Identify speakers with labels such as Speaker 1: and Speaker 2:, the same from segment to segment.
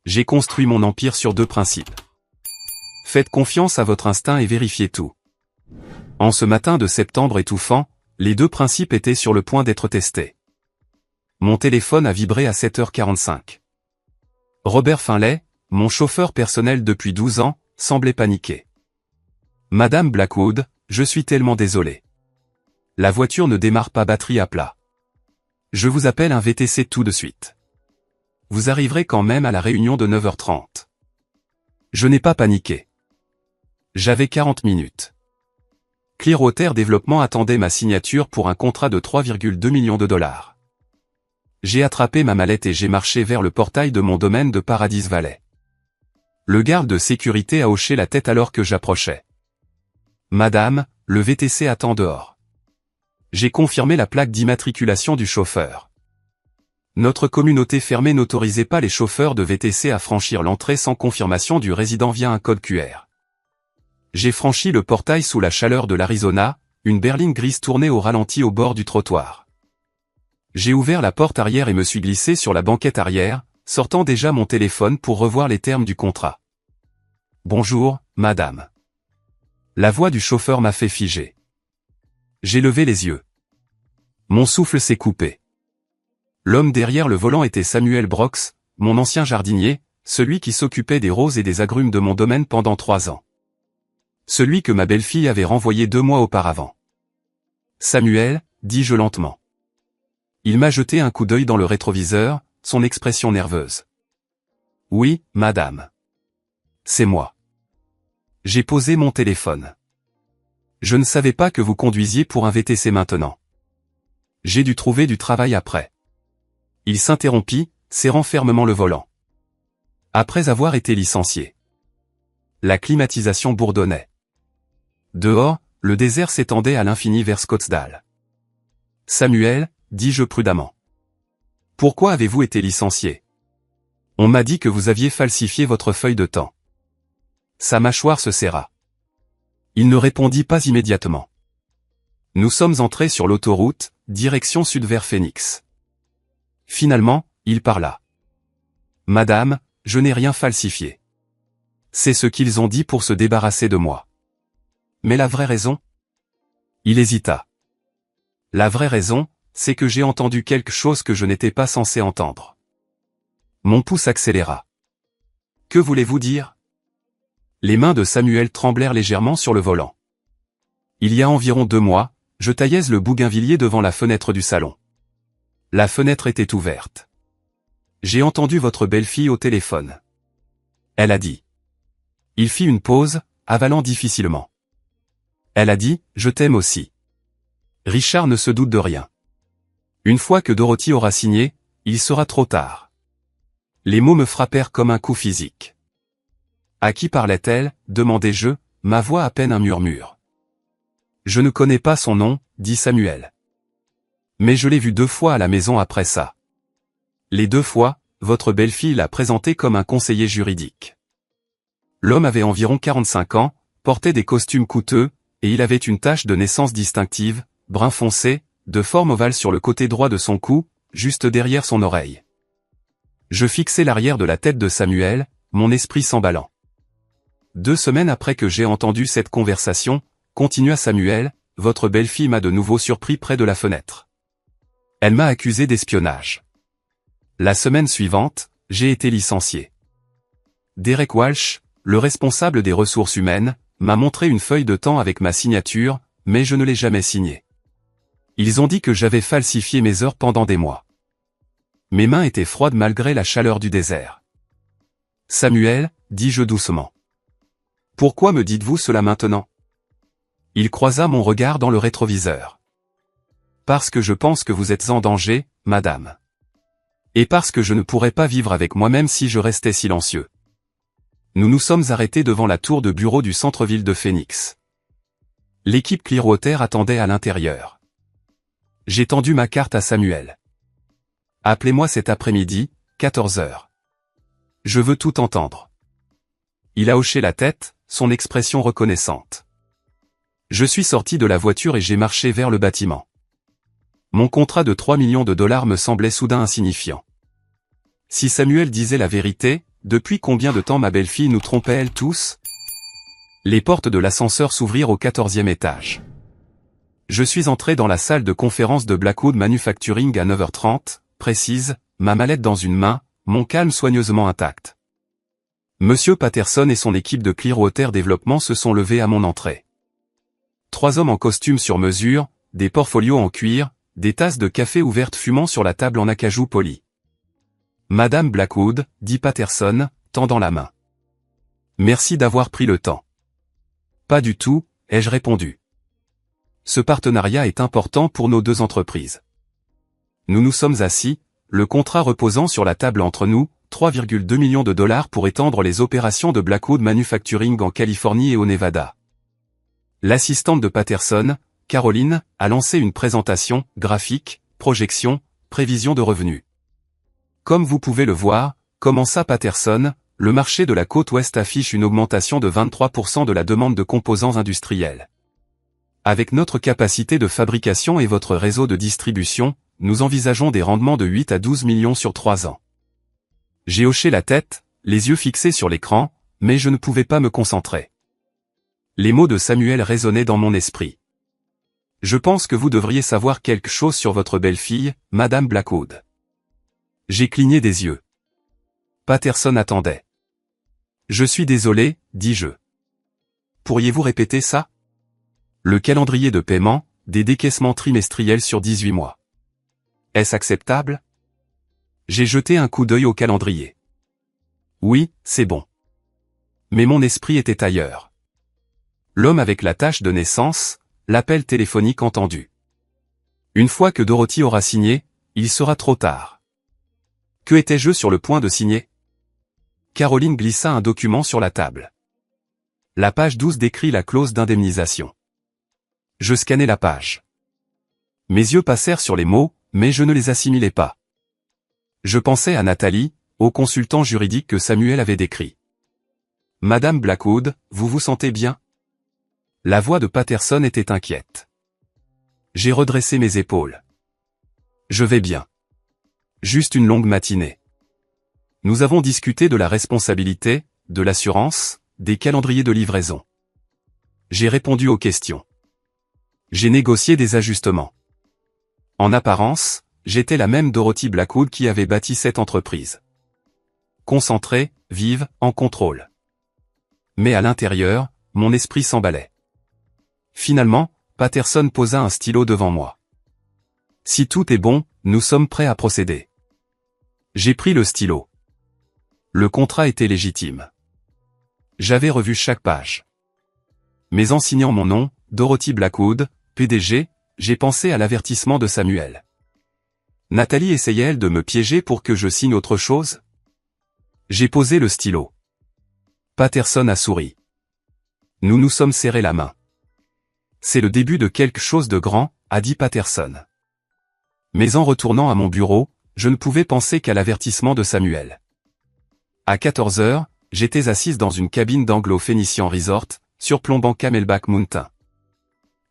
Speaker 1: J'ai construit mon empire sur 2 principes. Faites confiance à votre instinct et vérifiez tout. En ce matin de septembre étouffant, les 2 principes étaient sur le point d'être testés. Mon téléphone a vibré à 7h45. Robert Finlay, mon chauffeur personnel depuis 12 ans, semblait paniqué. Madame Blackwood, je suis tellement désolé. La voiture ne démarre pas, batterie à plat. Je vous appelle un VTC tout de suite. Vous arriverez quand même à la réunion de 9h30. Je n'ai pas paniqué. J'avais 40 minutes. Clearwater Développement attendait ma signature pour un contrat de 3,2 millions de dollars. J'ai attrapé ma mallette et j'ai marché vers le portail de mon domaine de Paradise Valley. Le garde de sécurité a hoché la tête alors que j'approchais. Madame, le VTC attend dehors. J'ai confirmé la plaque d'immatriculation du chauffeur. Notre communauté fermée n'autorisait pas les chauffeurs de VTC à franchir l'entrée sans confirmation du résident via un code QR. J'ai franchi le portail sous la chaleur de l'Arizona, une berline grise tournée au ralenti au bord du trottoir. J'ai ouvert la porte arrière et me suis glissé sur la banquette arrière, sortant déjà mon téléphone pour revoir les termes du contrat. Bonjour, madame. La voix du chauffeur m'a fait figer. J'ai levé les yeux. Mon souffle s'est coupé. L'homme derrière le volant était Samuel Brooks, mon ancien jardinier, celui qui s'occupait des roses et des agrumes de mon domaine pendant 3 ans. Celui que ma belle-fille avait renvoyé 2 mois auparavant. Samuel, dis-je lentement. Il m'a jeté un coup d'œil dans le rétroviseur, son expression nerveuse. Oui, madame. C'est moi. J'ai posé mon téléphone. Je ne savais pas que vous conduisiez pour un VTC maintenant. J'ai dû trouver du travail après. Il s'interrompit, serrant fermement le volant. Après avoir été licencié. La climatisation bourdonnait. Dehors, le désert s'étendait à l'infini vers Scottsdale. Samuel, dis-je prudemment. Pourquoi avez-vous été licencié? On m'a dit que vous aviez falsifié votre feuille de temps. Sa mâchoire se serra. Il ne répondit pas immédiatement. Nous sommes entrés sur l'autoroute, direction sud vers Phoenix. Finalement, il parla. Madame, je n'ai rien falsifié. C'est ce qu'ils ont dit pour se débarrasser de moi. Mais la vraie raison? Il hésita. La vraie raison, c'est que j'ai entendu quelque chose que je n'étais pas censé entendre. Mon pouce accéléra. Que voulez-vous dire? Les mains de Samuel tremblèrent légèrement sur le volant. Il y a environ 2 mois, je taillais le bougainvillier devant la fenêtre du salon. La fenêtre était ouverte. J'ai entendu votre belle-fille au téléphone. Elle a dit. Il fit une pause, avalant difficilement. Elle a dit, je t'aime aussi. Richard ne se doute de rien. Une fois que Dorothy aura signé, il sera trop tard. Les mots me frappèrent comme un coup physique. À qui parlait-elle, demandai-je, ma voix à peine un murmure. Je ne connais pas son nom, dit Samuel. Mais je l'ai vu 2 fois à la maison après ça. Les 2 fois, votre belle-fille l'a présenté comme un conseiller juridique. L'homme avait environ 45 ans, portait des costumes coûteux, et il avait une tache de naissance distinctive, brun foncé, de forme ovale sur le côté droit de son cou, juste derrière son oreille. Je fixai l'arrière de la tête de Samuel, mon esprit s'emballant. 2 semaines après que j'ai entendu cette conversation, continua Samuel, votre belle-fille m'a de nouveau surpris près de la fenêtre. Elle m'a accusé d'espionnage. La semaine suivante, j'ai été licencié. Derek Walsh, le responsable des ressources humaines, m'a montré une feuille de temps avec ma signature, mais je ne l'ai jamais signée. Ils ont dit que j'avais falsifié mes heures pendant des mois. Mes mains étaient froides malgré la chaleur du désert. Samuel, dis-je doucement. Pourquoi me dites-vous cela maintenant? Il croisa mon regard dans le rétroviseur. Parce que je pense que vous êtes en danger, madame. Et parce que je ne pourrais pas vivre avec moi-même si je restais silencieux. Nous nous sommes arrêtés devant la tour de bureau du centre-ville de Phoenix. L'équipe Clearwater attendait à l'intérieur. J'ai tendu ma carte à Samuel. Appelez-moi cet après-midi, 14h. Je veux tout entendre. Il a hoché la tête, son expression reconnaissante. Je suis sorti de la voiture et j'ai marché vers le bâtiment. Mon contrat de 3 millions de dollars me semblait soudain insignifiant. Si Samuel disait la vérité, depuis combien de temps ma belle-fille nous trompait-elle tous? Les portes de l'ascenseur s'ouvrirent au 14e étage. Je suis entré dans la salle de conférence de Blackwood Manufacturing à 9h30, précise, ma mallette dans une main, mon calme soigneusement intact. Monsieur Patterson et son équipe de Clearwater Développement se sont levés à mon entrée. 3 hommes en costume sur mesure, des portfolios en cuir, des tasses de café ouvertes fumant sur la table en acajou poli. Madame Blackwood, dit Patterson, tendant la main. Merci d'avoir pris le temps. Pas du tout, ai-je répondu. Ce partenariat est important pour nos deux entreprises. Nous nous sommes assis, le contrat reposant sur la table entre nous, 3,2 millions de dollars pour étendre les opérations de Blackwood Manufacturing en Californie et au Nevada. L'assistante de Patterson, Caroline, a lancé une présentation, graphique, projection, prévision de revenus. Comme vous pouvez le voir, commença Patterson, le marché de la côte ouest affiche une augmentation de 23% de la demande de composants industriels. Avec notre capacité de fabrication et votre réseau de distribution, nous envisageons des rendements de 8 à 12 millions sur 3 ans. J'ai hoché la tête, les yeux fixés sur l'écran, mais je ne pouvais pas me concentrer. Les mots de Samuel résonnaient dans mon esprit. Je pense que vous devriez savoir quelque chose sur votre belle-fille, Madame Blackwood. J'ai cligné des yeux. Patterson attendait. Je suis désolé, dis-je. Pourriez-vous répéter ça? Le calendrier de paiement, des décaissements trimestriels sur 18 mois. Est-ce acceptable? J'ai jeté un coup d'œil au calendrier. Oui, c'est bon. Mais mon esprit était ailleurs. L'homme avec la tache de naissance, l'appel téléphonique entendu. Une fois que Dorothy aura signé, il sera trop tard. Que étais-je sur le point de signer? Caroline glissa un document sur la table. La page 12 décrit la clause d'indemnisation. Je scannai la page. Mes yeux passèrent sur les mots, mais je ne les assimilais pas. Je pensais à Nathalie, au consultant juridique que Samuel avait décrit. Madame Blackwood, vous vous sentez bien? La voix de Patterson était inquiète. J'ai redressé mes épaules. Je vais bien. Juste une longue matinée. Nous avons discuté de la responsabilité, de l'assurance, des calendriers de livraison. J'ai répondu aux questions. J'ai négocié des ajustements. En apparence, j'étais la même Dorothy Blackwood qui avait bâti cette entreprise. Concentrée, vive, en contrôle. Mais à l'intérieur, mon esprit s'emballait. Finalement, Patterson posa un stylo devant moi. Si tout est bon, nous sommes prêts à procéder. J'ai pris le stylo. Le contrat était légitime. J'avais revu chaque page. Mais en signant mon nom, Dorothy Blackwood, PDG, j'ai pensé à l'avertissement de Samuel. Nathalie essayait-elle de me piéger pour que je signe autre chose? J'ai posé le stylo. Patterson a souri. Nous nous sommes serrés la main. C'est le début de quelque chose de grand, a dit Patterson. Mais en retournant à mon bureau, je ne pouvais penser qu'à l'avertissement de Samuel. À 14 heures, j'étais assise dans une cabine d'Anglo-Phénician Resort, surplombant Camelback Mountain.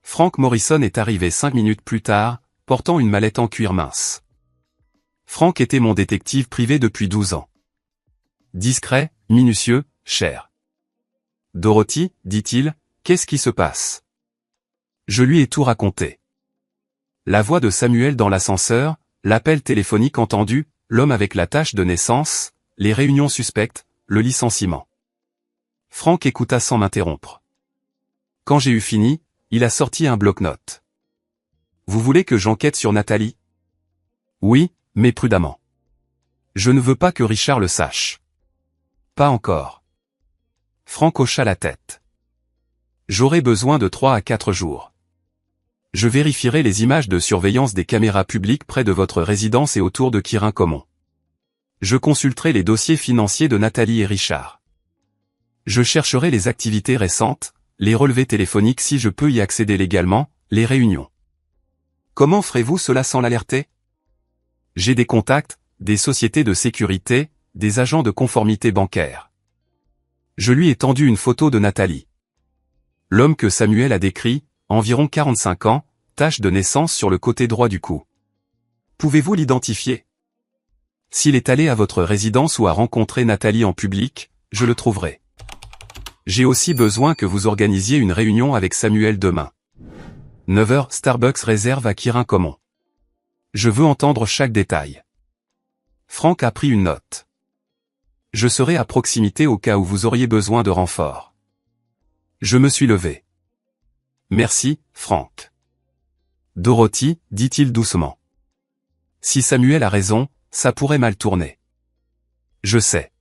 Speaker 1: Frank Morrison est arrivé 5 minutes plus tard, portant une mallette en cuir mince. Frank était mon détective privé depuis 12 ans. Discret, minutieux, cher. Dorothy, dit-il, qu'est-ce qui se passe? Je lui ai tout raconté. La voix de Samuel dans l'ascenseur, l'appel téléphonique entendu, l'homme avec la tache de naissance, les réunions suspectes, le licenciement. Frank écouta sans m'interrompre. Quand j'ai eu fini, il a sorti un bloc-notes. Vous voulez que j'enquête sur Nathalie? Oui, mais prudemment. Je ne veux pas que Richard le sache. Pas encore. Frank hocha la tête. J'aurai besoin de 3 à 4 jours. Je vérifierai les images de surveillance des caméras publiques près de votre résidence et autour de Quirin-Common. Je consulterai les dossiers financiers de Nathalie et Richard. Je chercherai les activités récentes, les relevés téléphoniques si je peux y accéder légalement, les réunions. Comment ferez-vous cela sans l'alerter? J'ai des contacts, des sociétés de sécurité, des agents de conformité bancaire. Je lui ai tendu une photo de Nathalie. L'homme que Samuel a décrit, environ 45 ans, tache de naissance sur le côté droit du cou. Pouvez-vous l'identifier? S'il est allé à votre résidence ou a rencontré Nathalie en public, je le trouverai. J'ai aussi besoin que vous organisiez une réunion avec Samuel demain. 9 h, Starbucks réserve à Quirin-Common. Je veux entendre chaque détail. Franck a pris une note. Je serai à proximité au cas où vous auriez besoin de renfort. Je me suis levé. Merci, Franck. Dorothy, dit-il doucement. Si Samuel a raison, ça pourrait mal tourner. Je sais.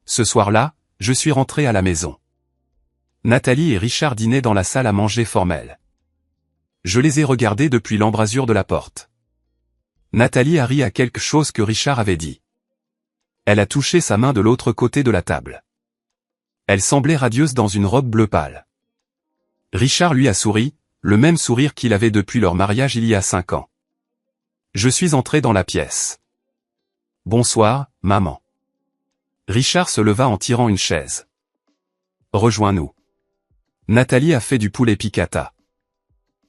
Speaker 1: Ce soir-là, je suis rentré à la maison. Nathalie et Richard dînaient dans la salle à manger formelle. Je les ai regardés depuis l'embrasure de la porte. Nathalie a ri à quelque chose que Richard avait dit. Elle a touché sa main de l'autre côté de la table. Elle semblait radieuse dans une robe bleu pâle. Richard lui a souri, le même sourire qu'il avait depuis leur mariage il y a 5 ans. Je suis entré dans la pièce. Bonsoir, maman. Richard se leva en tirant une chaise. Rejoins-nous. Nathalie a fait du poulet piccata.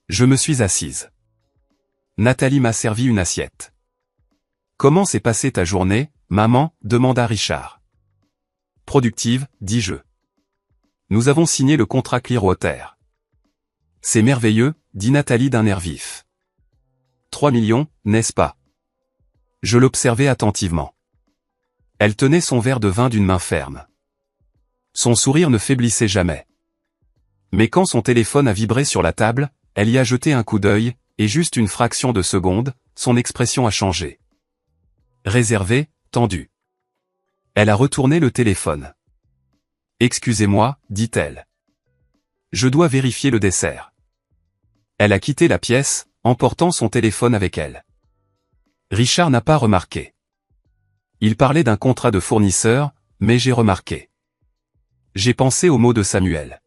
Speaker 1: Je me suis assise. Nathalie m'a servi une assiette. Comment s'est passée ta journée, maman, demanda Richard. Productive, dis-je. Nous avons signé le contrat Clearwater. C'est merveilleux, dit Nathalie d'un air vif. 3 millions, n'est-ce pas? Je l'observais attentivement. Elle tenait son verre de vin d'une main ferme. Son sourire ne faiblissait jamais. Mais quand son téléphone a vibré sur la table, elle y a jeté un coup d'œil, et juste une fraction de seconde, son expression a changé. Réservée, tendue. Elle a retourné le téléphone. Excusez-moi, dit-elle. Je dois vérifier le dessert. Elle a quitté la pièce, emportant son téléphone avec elle. Richard n'a pas remarqué. Il parlait d'un contrat de fournisseur, mais j'ai remarqué. J'ai pensé au mot de Samuel.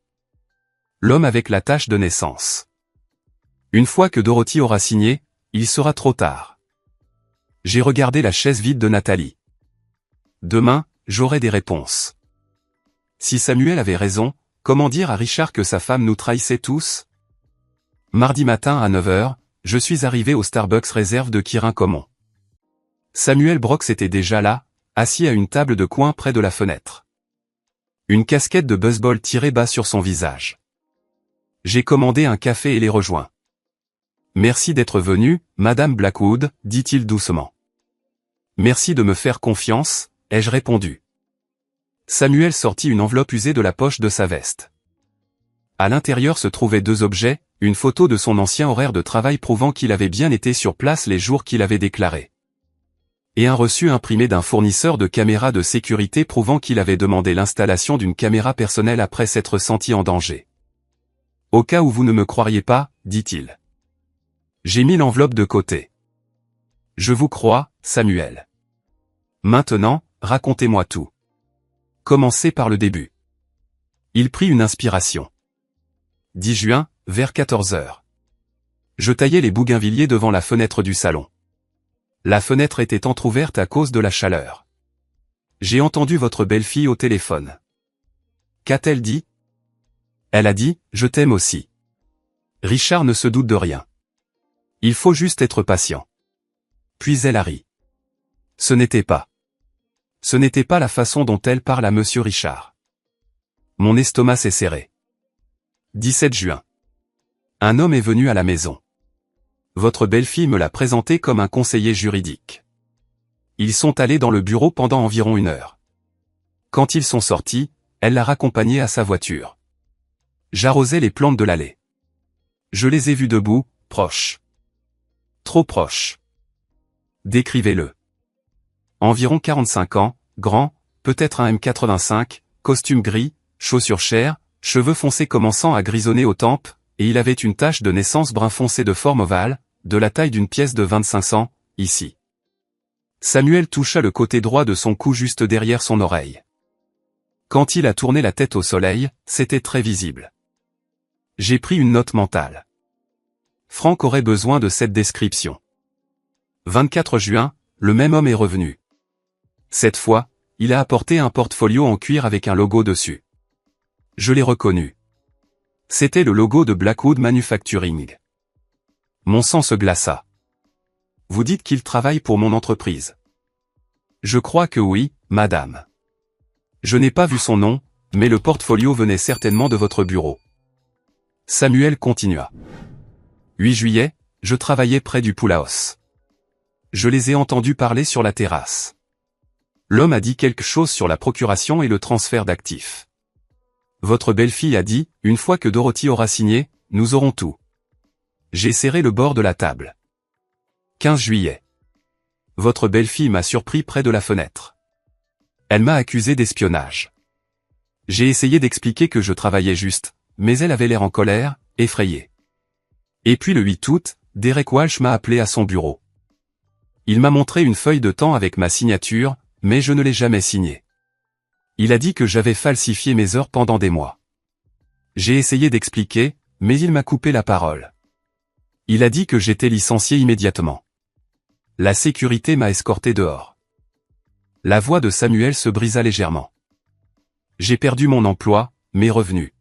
Speaker 1: L'homme avec la tache de naissance. Une fois que Dorothy aura signé, il sera trop tard. J'ai regardé la chaise vide de Nathalie. Demain, j'aurai des réponses. Si Samuel avait raison, comment dire à Richard que sa femme nous trahissait tous? Mardi matin à 9 h, je suis arrivé au Starbucks réserve de Quirin-Common. Samuel Brox était déjà là, assis à une table de coin près de la fenêtre. Une casquette de baseball tirée bas sur son visage. J'ai commandé un café et les rejoints. Merci d'être venu, Madame Blackwood, dit-il doucement. Merci de me faire confiance, ai-je répondu. Samuel sortit une enveloppe usée de la poche de sa veste. À l'intérieur se trouvaient 2 objets, une photo de son ancien horaire de travail prouvant qu'il avait bien été sur place les jours qu'il avait déclarés. Et un reçu imprimé d'un fournisseur de caméras de sécurité prouvant qu'il avait demandé l'installation d'une caméra personnelle après s'être senti en danger. Au cas où vous ne me croiriez pas, dit-il. J'ai mis l'enveloppe de côté. Je vous crois, Samuel. Maintenant, racontez-moi tout. Commencez par le début. Il prit une inspiration. 10 juin, vers 14 h. Je taillais les bougainvilliers devant la fenêtre du salon. La fenêtre était entr'ouverte à cause de la chaleur. J'ai entendu votre belle-fille au téléphone. Qu'a-t-elle dit? Elle a dit, je t'aime aussi. Richard ne se doute de rien. Il faut juste être patient. Puis elle a ri. Ce n'était pas la façon dont elle parle à Monsieur Richard. Mon estomac s'est serré. 17 juin. Un homme est venu à la maison. Votre belle-fille me l'a présenté comme un conseiller juridique. Ils sont allés dans le bureau pendant environ 1 heure. Quand ils sont sortis, elle l'a raccompagné à sa voiture. J'arrosais les plantes de l'allée. Je les ai vus debout, proches. Trop proches. Décrivez-le. Environ 45 ans, grand, peut-être un M85, costume gris, chaussures chères, cheveux foncés commençant à grisonner aux tempes, et il avait une tache de naissance brun foncé de forme ovale, de la taille d'une pièce de 25 cents, ici. Samuel toucha le côté droit de son cou juste derrière son oreille. Quand il a tourné la tête au soleil, c'était très visible. J'ai pris une note mentale. Franck aurait besoin de cette description. 24 juin, le même homme est revenu. Cette fois, il a apporté un portfolio en cuir avec un logo dessus. Je l'ai reconnu. C'était le logo de Blackwood Manufacturing. Mon sang se glaça. Vous dites qu'il travaille pour mon entreprise. Je crois que oui, madame. Je n'ai pas vu son nom, mais le portfolio venait certainement de votre bureau. Samuel continua. 8 juillet, je travaillais près du Poulaos. Je les ai entendus parler sur la terrasse. L'homme a dit quelque chose sur la procuration et le transfert d'actifs. Votre belle-fille a dit, une fois que Dorothy aura signé, nous aurons tout. J'ai serré le bord de la table. 15 juillet. Votre belle-fille m'a surpris près de la fenêtre. Elle m'a accusé d'espionnage. J'ai essayé d'expliquer que je travaillais juste, mais elle avait l'air en colère, effrayée. Et puis le 8 août, Derek Walsh m'a appelé à son bureau. Il m'a montré une feuille de temps avec ma signature, mais je ne l'ai jamais signée. Il a dit que j'avais falsifié mes heures pendant des mois. J'ai essayé d'expliquer, mais il m'a coupé la parole. Il a dit que j'étais licencié immédiatement. La sécurité m'a escorté dehors. La voix de Samuel se brisa légèrement. J'ai perdu mon emploi, mes revenus.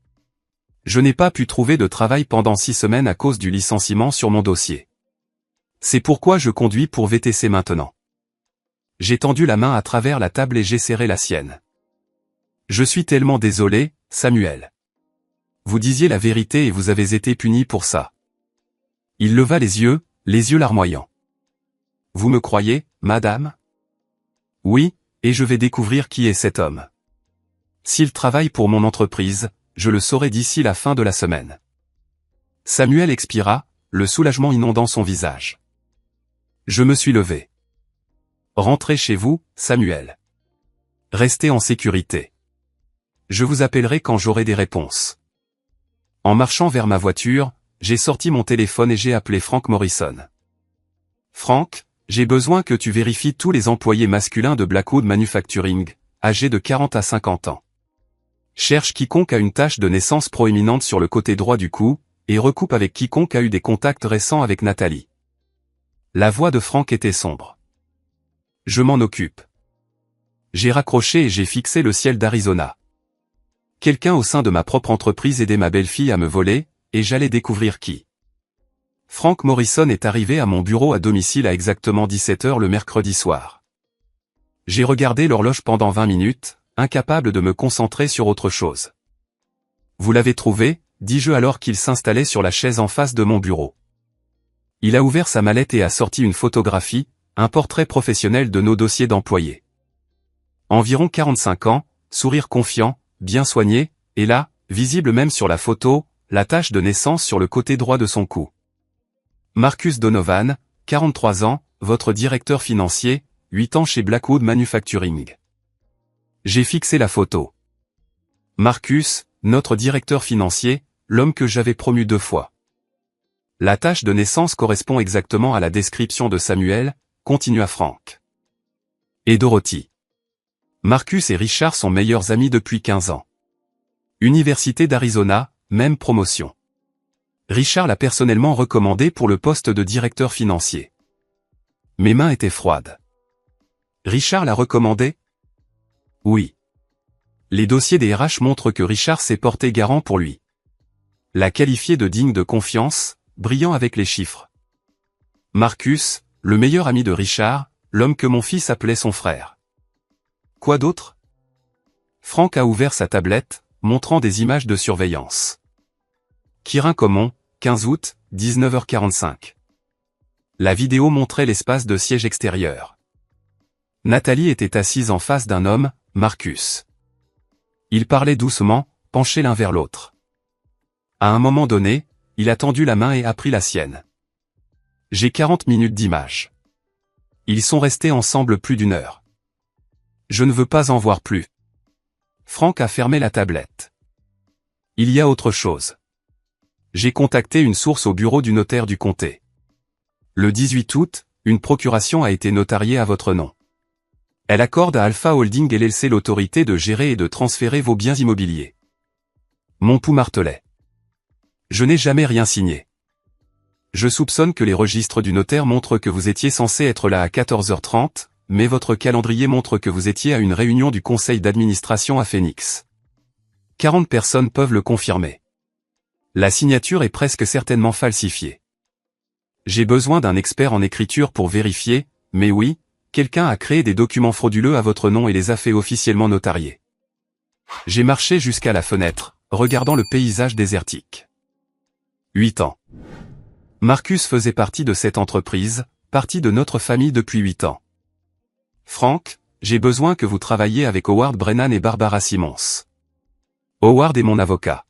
Speaker 1: Je n'ai pas pu trouver de travail pendant 6 semaines à cause du licenciement sur mon dossier. C'est pourquoi je conduis pour VTC maintenant. J'ai tendu la main à travers la table et j'ai serré la sienne. Je suis tellement désolé, Samuel. Vous disiez la vérité et vous avez été puni pour ça. Il leva les yeux larmoyants. Vous me croyez, madame? Oui, et je vais découvrir qui est cet homme. S'il travaille pour mon entreprise, je le saurai d'ici la fin de la semaine. Samuel expira, le soulagement inondant son visage. Je me suis levé. Rentrez chez vous, Samuel. Restez en sécurité. Je vous appellerai quand j'aurai des réponses. En marchant vers ma voiture, j'ai sorti mon téléphone et j'ai appelé Frank Morrison. Frank, j'ai besoin que tu vérifies tous les employés masculins de Blackwood Manufacturing, âgés de 40 à 50 ans. Cherche quiconque a une tache de naissance proéminente sur le côté droit du cou, et recoupe avec quiconque a eu des contacts récents avec Nathalie. La voix de Frank était sombre. Je m'en occupe. J'ai raccroché et j'ai fixé le ciel d'Arizona. Quelqu'un au sein de ma propre entreprise aidait ma belle-fille à me voler, et j'allais découvrir qui. Frank Morrison est arrivé à mon bureau à domicile à exactement 17 h le mercredi soir. J'ai regardé l'horloge pendant 20 minutes, incapable de me concentrer sur autre chose. Vous l'avez trouvé, dis-je alors qu'il s'installait sur la chaise en face de mon bureau. Il a ouvert sa mallette et a sorti une photographie, un portrait professionnel de nos dossiers d'employés. Environ 45 ans, sourire confiant, bien soigné, et là, visible même sur la photo, la tache de naissance sur le côté droit de son cou. Marcus Donovan, 43 ans, votre directeur financier, 8 ans chez Blackwood Manufacturing. J'ai fixé la photo. Marcus, notre directeur financier, l'homme que j'avais promu 2 fois. La tache de naissance correspond exactement à la description de Samuel, continua Frank. Et Dorothy. Marcus et Richard sont meilleurs amis depuis 15 ans. Université d'Arizona, même promotion. Richard l'a personnellement recommandé pour le poste de directeur financier. Mes mains étaient froides. Richard l'a recommandé? Oui. Les dossiers des RH montrent que Richard s'est porté garant pour lui. L'a qualifié de digne de confiance, brillant avec les chiffres. Marcus, le meilleur ami de Richard, l'homme que mon fils appelait son frère. Quoi d'autre? Frank a ouvert sa tablette, montrant des images de surveillance. Kirin Common, 15 août, 19h45. La vidéo montrait l'espace de siège extérieur. Nathalie était assise en face d'un homme, Marcus. Ils parlaient doucement, penchés l'un vers l'autre. À un moment donné, il a tendu la main et a pris la sienne. J'ai 40 minutes d'image. Ils sont restés ensemble plus d'1 heure. Je ne veux pas en voir plus. Frank a fermé la tablette. Il y a autre chose. J'ai contacté une source au bureau du notaire du comté. Le 18 août, une procuration a été notariée à votre nom. Elle accorde à Alpha Holding LLC l'autorité de gérer et de transférer vos biens immobiliers. Mon pouls martelait. Je n'ai jamais rien signé. Je soupçonne que les registres du notaire montrent que vous étiez censé être là à 14h30, mais votre calendrier montre que vous étiez à une réunion du conseil d'administration à Phoenix. 40 personnes peuvent le confirmer. La signature est presque certainement falsifiée. J'ai besoin d'un expert en écriture pour vérifier, mais oui, quelqu'un a créé des documents frauduleux à votre nom et les a fait officiellement notarier. J'ai marché jusqu'à la fenêtre, regardant le paysage désertique. 8 ans. Marcus faisait partie de cette entreprise, partie de notre famille depuis 8 ans. Frank, j'ai besoin que vous travailliez avec Howard Brennan et Barbara Simmons. Howard est mon avocat.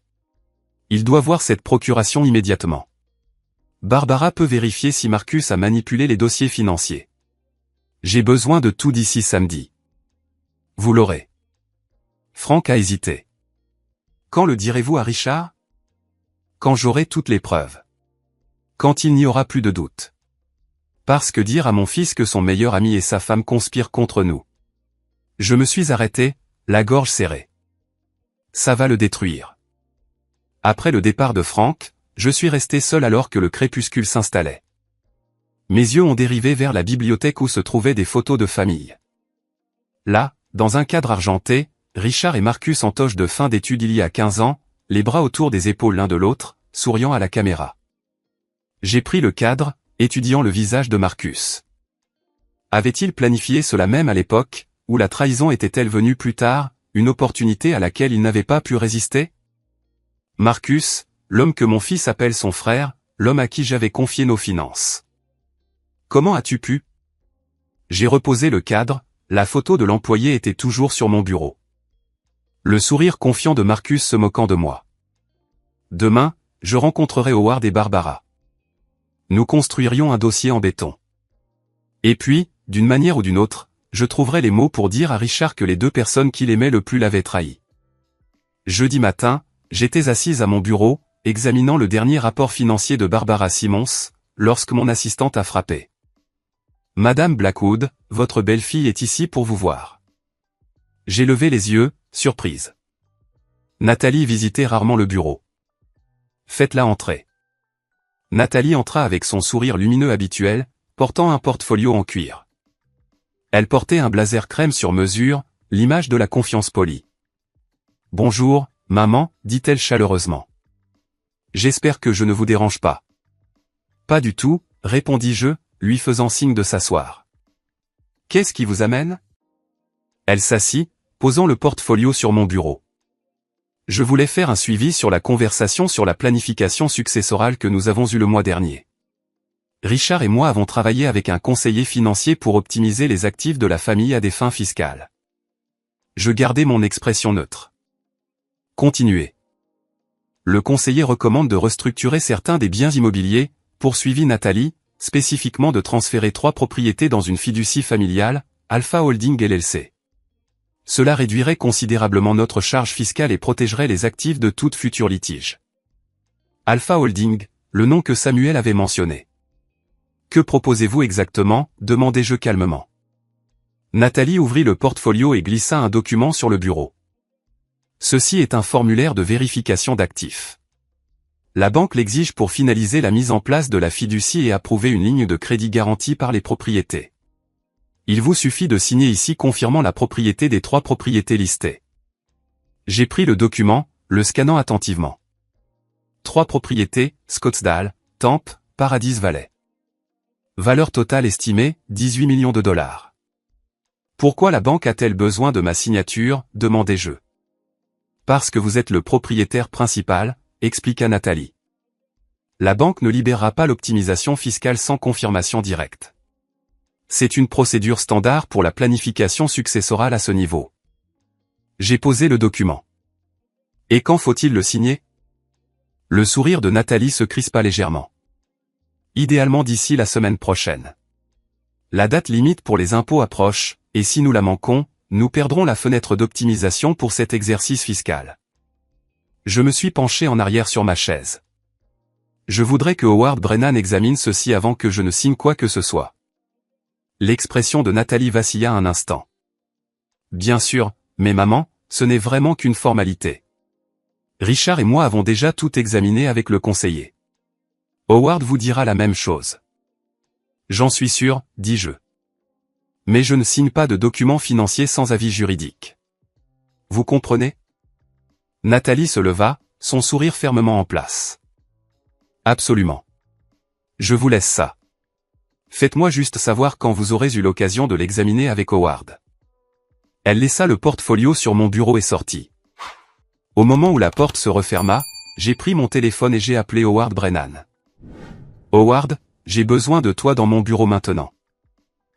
Speaker 1: Il doit voir cette procuration immédiatement. Barbara peut vérifier si Marcus a manipulé les dossiers financiers. J'ai besoin de tout d'ici samedi. Vous l'aurez. Frank a hésité. Quand le direz-vous à Richard? Quand j'aurai toutes les preuves. Quand il n'y aura plus de doute. Parce que dire à mon fils que son meilleur ami et sa femme conspirent contre nous. Je me suis arrêté, la gorge serrée. Ça va le détruire. Après le départ de Frank, je suis resté seul alors que le crépuscule s'installait. Mes yeux ont dérivé vers la bibliothèque où se trouvaient des photos de famille. Là, dans un cadre argenté, Richard et Marcus en toge de fin d'études il y a 15 ans, les bras autour des épaules l'un de l'autre, souriant à la caméra. J'ai pris le cadre, étudiant le visage de Marcus. Avait-il planifié cela même à l'époque, où la trahison était-elle venue plus tard, une opportunité à laquelle il n'avait pas pu résister? Marcus, l'homme que mon fils appelle son frère, l'homme à qui j'avais confié nos finances. Comment as-tu pu? J'ai reposé le cadre, la photo de l'employé était toujours sur mon bureau. Le sourire confiant de Marcus se moquant de moi. Demain, je rencontrerai Howard et Barbara. Nous construirions un dossier en béton. Et puis, d'une manière ou d'une autre, je trouverai les mots pour dire à Richard que les deux personnes qu'il aimait le plus l'avaient trahi. Jeudi matin, j'étais assise à mon bureau, examinant le dernier rapport financier de Barbara Simmons, lorsque mon assistante a frappé. Madame Blackwood, votre belle-fille est ici pour vous voir. J'ai levé les yeux, surprise. Nathalie visitait rarement le bureau. Faites-la entrer. Nathalie entra avec son sourire lumineux habituel, portant un portfolio en cuir. Elle portait un blazer crème sur mesure, l'image de la confiance polie. « Bonjour, maman, dit-elle chaleureusement. J'espère que je ne vous dérange pas. »« Pas du tout, répondis-je, lui faisant signe de s'asseoir. »« Qu'est-ce qui vous amène ?» Elle s'assit, posant le portfolio sur mon bureau. Je voulais faire un suivi sur la conversation sur la planification successorale que nous avons eue le mois dernier. Richard et moi avons travaillé avec un conseiller financier pour optimiser les actifs de la famille à des fins fiscales. Je gardais mon expression neutre. Continuez. Le conseiller recommande de restructurer certains des biens immobiliers, poursuivit Nathalie, spécifiquement de transférer 3 propriétés dans une fiducie familiale, Alpha Holding LLC. Cela réduirait considérablement notre charge fiscale et protégerait les actifs de toute future litige. Alpha Holding, le nom que Samuel avait mentionné. Que proposez-vous exactement, demandai-je calmement. Nathalie ouvrit le portfolio et glissa un document sur le bureau. Ceci est un formulaire de vérification d'actifs. La banque l'exige pour finaliser la mise en place de la fiducie et approuver une ligne de crédit garantie par les propriétés. Il vous suffit de signer ici confirmant la propriété des 3 propriétés listées. J'ai pris le document, le scannant attentivement. 3 propriétés, Scottsdale, Tampa, Paradise Valley. Valeur totale estimée, 18 millions de dollars. Pourquoi la banque a-t-elle besoin de ma signature, demandai-je. Parce que vous êtes le propriétaire principal, expliqua Nathalie. La banque ne libérera pas l'optimisation fiscale sans confirmation directe. C'est une procédure standard pour la planification successorale à ce niveau. J'ai posé le document. Et quand faut-il le signer? Le sourire de Nathalie se crispa légèrement. Idéalement d'ici la semaine prochaine. La date limite pour les impôts approche, et si nous la manquons, nous perdrons la fenêtre d'optimisation pour cet exercice fiscal. Je me suis penché en arrière sur ma chaise. Je voudrais que Howard Brennan examine ceci avant que je ne signe quoi que ce soit. L'expression de Nathalie vacilla un instant. Bien sûr, mais maman, ce n'est vraiment qu'une formalité. Richard et moi avons déjà tout examiné avec le conseiller. Howard vous dira la même chose. J'en suis sûr, dis-je. Mais je ne signe pas de documents financiers sans avis juridique. Vous comprenez? Nathalie se leva, son sourire fermement en place. Absolument. Je vous laisse ça. Faites-moi juste savoir quand vous aurez eu l'occasion de l'examiner avec Howard. Elle laissa le portfolio sur mon bureau et sortit. Au moment où la porte se referma, j'ai pris mon téléphone et j'ai appelé Howard Brennan. Howard, j'ai besoin de toi dans mon bureau maintenant.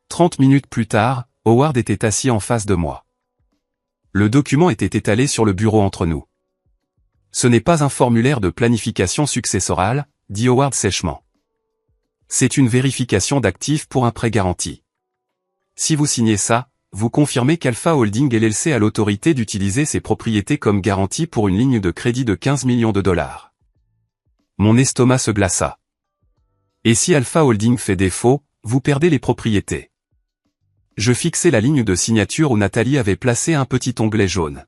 Speaker 1: 30 minutes plus tard, Howard était assis en face de moi. Le document était étalé sur le bureau entre nous. Ce n'est pas un formulaire de planification successorale, dit Howard sèchement. C'est une vérification d'actifs pour un prêt garanti. Si vous signez ça, vous confirmez qu'Alpha Holding LLC a l'autorité d'utiliser ses propriétés comme garantie pour une ligne de crédit de 15 millions de dollars. Mon estomac se glaça. Et si Alpha Holding fait défaut, vous perdez les propriétés. Je fixai la ligne de signature où Nathalie avait placé un petit onglet jaune.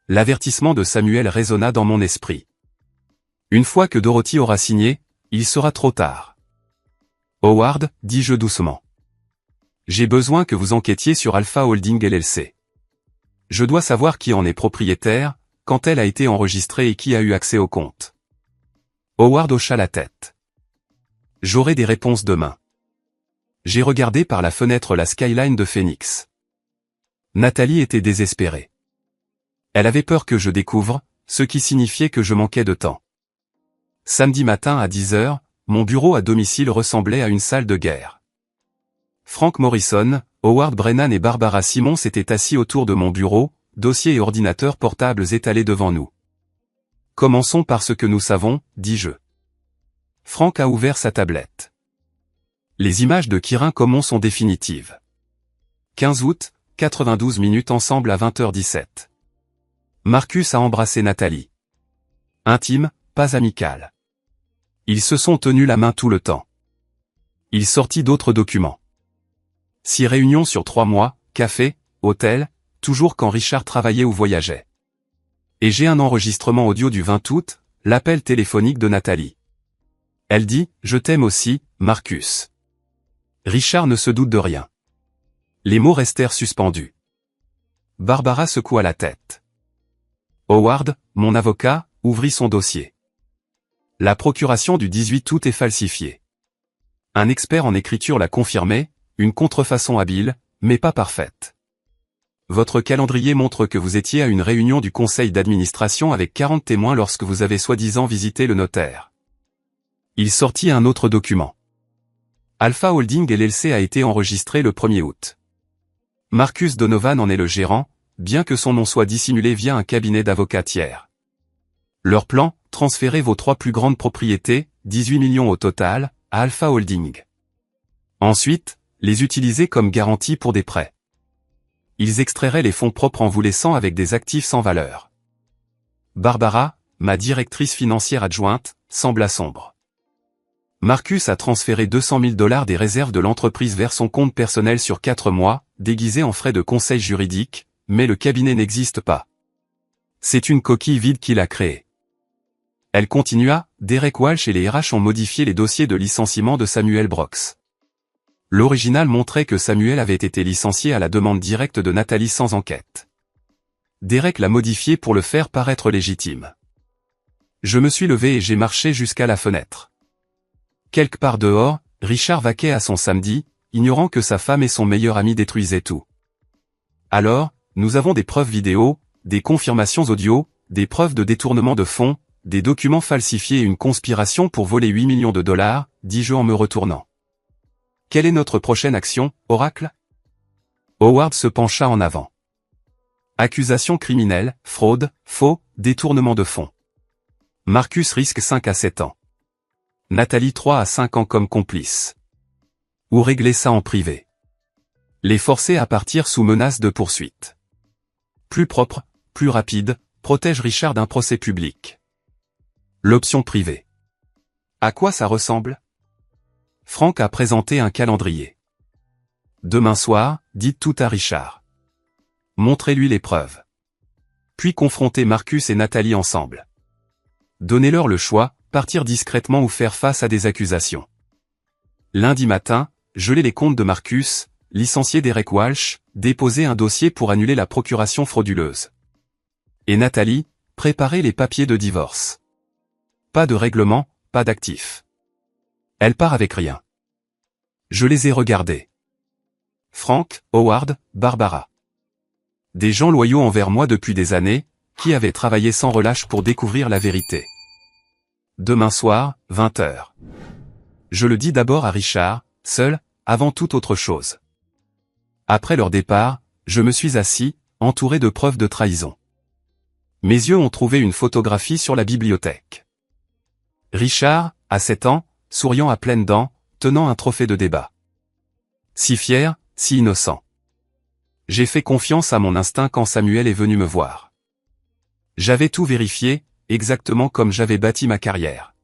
Speaker 1: L'avertissement de Samuel résonna dans mon esprit. Une fois que Dorothy aura signé, il sera trop tard. Howard, dis-je doucement. J'ai besoin que vous enquêtiez sur Alpha Holding LLC. Je dois savoir qui en est propriétaire, quand elle a été enregistrée et qui a eu accès au compte. Howard hocha la tête. J'aurai des réponses demain. J'ai regardé par la fenêtre la skyline de Phoenix. Nathalie était désespérée. Elle avait peur que je découvre, ce qui signifiait que je manquais de temps. Samedi matin à 10 heures, mon bureau à domicile ressemblait à une salle de guerre. Frank Morrison, Howard Brennan et Barbara Simmons étaient assis autour de mon bureau, dossiers et ordinateurs portables étalés devant nous. Commençons par ce que nous savons, dis-je. Frank a ouvert sa tablette. Les images de Kirin Common sont définitives. 15 août, 92 minutes ensemble à 20h17. Marcus a embrassé Nathalie. Intime, pas amical. Ils se sont tenus la main tout le temps. Il sortit d'autres documents. 6 réunions sur 3 mois, café, hôtel, toujours quand Richard travaillait ou voyageait. Et j'ai un enregistrement audio du 20 août, l'appel téléphonique de Nathalie. Elle dit « Je t'aime aussi, Marcus ». Richard ne se doute de rien. Les mots restèrent suspendus. Barbara secoua la tête. Howard, mon avocat, ouvrit son dossier. La procuration du 18 août est falsifiée. Un expert en écriture l'a confirmé, une contrefaçon habile, mais pas parfaite. Votre calendrier montre que vous étiez à une réunion du conseil d'administration avec 40 témoins lorsque vous avez soi-disant visité le notaire. Il sortit un autre document. Alpha Holding LLC a été enregistré le 1er août. Marcus Donovan en est le gérant, bien que son nom soit dissimulé via un cabinet d'avocats tiers. Leur plan, transférer vos 3 plus grandes propriétés, 18 millions au total, à Alpha Holding. Ensuite, les utiliser comme garantie pour des prêts. Ils extrairaient les fonds propres en vous laissant avec des actifs sans valeur. Barbara, ma directrice financière adjointe, sembla sombre. Marcus a transféré 200 000 $ des réserves de l'entreprise vers son compte personnel sur 4 mois, déguisé en frais de conseil juridique, mais le cabinet n'existe pas. C'est une coquille vide qu'il a créée. Elle continua, Derek Walsh et les RH ont modifié les dossiers de licenciement de Samuel Brooks. L'original montrait que Samuel avait été licencié à la demande directe de Nathalie sans enquête. Derek l'a modifié pour le faire paraître légitime. Je me suis levé et j'ai marché jusqu'à la fenêtre. Quelque part dehors, Richard vaquait à son samedi, ignorant que sa femme et son meilleur ami détruisaient tout. Alors, nous avons des preuves vidéo, des confirmations audio, des preuves de détournement de fonds, des documents falsifiés et une conspiration pour voler 8 millions de dollars, dis-je en me retournant. Quelle est notre prochaine action, Oracle? Howard se pencha en avant. Accusation criminelle, fraude, faux, détournement de fonds. Marcus risque 5 à 7 ans. Nathalie 3 à 5 ans comme complice. Ou régler ça en privé. Les forcer à partir sous menace de poursuite. Plus propre, plus rapide, protège Richard d'un procès public. L'option privée. À quoi ça ressemble? Frank a présenté un calendrier. Demain soir, dites tout à Richard. Montrez-lui les preuves. Puis confrontez Marcus et Nathalie ensemble. Donnez-leur le choix, partir discrètement ou faire face à des accusations. Lundi matin, geler les comptes de Marcus, licencier Derek Walsh, déposer un dossier pour annuler la procuration frauduleuse. Et Nathalie, préparer les papiers de divorce. Pas de règlement, pas d'actifs. Elle part avec rien. Je les ai regardés. Frank, Howard, Barbara. Des gens loyaux envers moi depuis des années, qui avaient travaillé sans relâche pour découvrir la vérité. Demain soir, 20h. Je le dis d'abord à Richard, seul, avant toute autre chose. Après leur départ, je me suis assis, entouré de preuves de trahison. Mes yeux ont trouvé une photographie sur la bibliothèque. Richard, à 7 ans, souriant à pleines dents, tenant un trophée de débat. Si fier, si innocent. J'ai fait confiance à mon instinct quand Samuel est venu me voir. J'avais tout vérifié, exactement comme j'avais bâti ma carrière.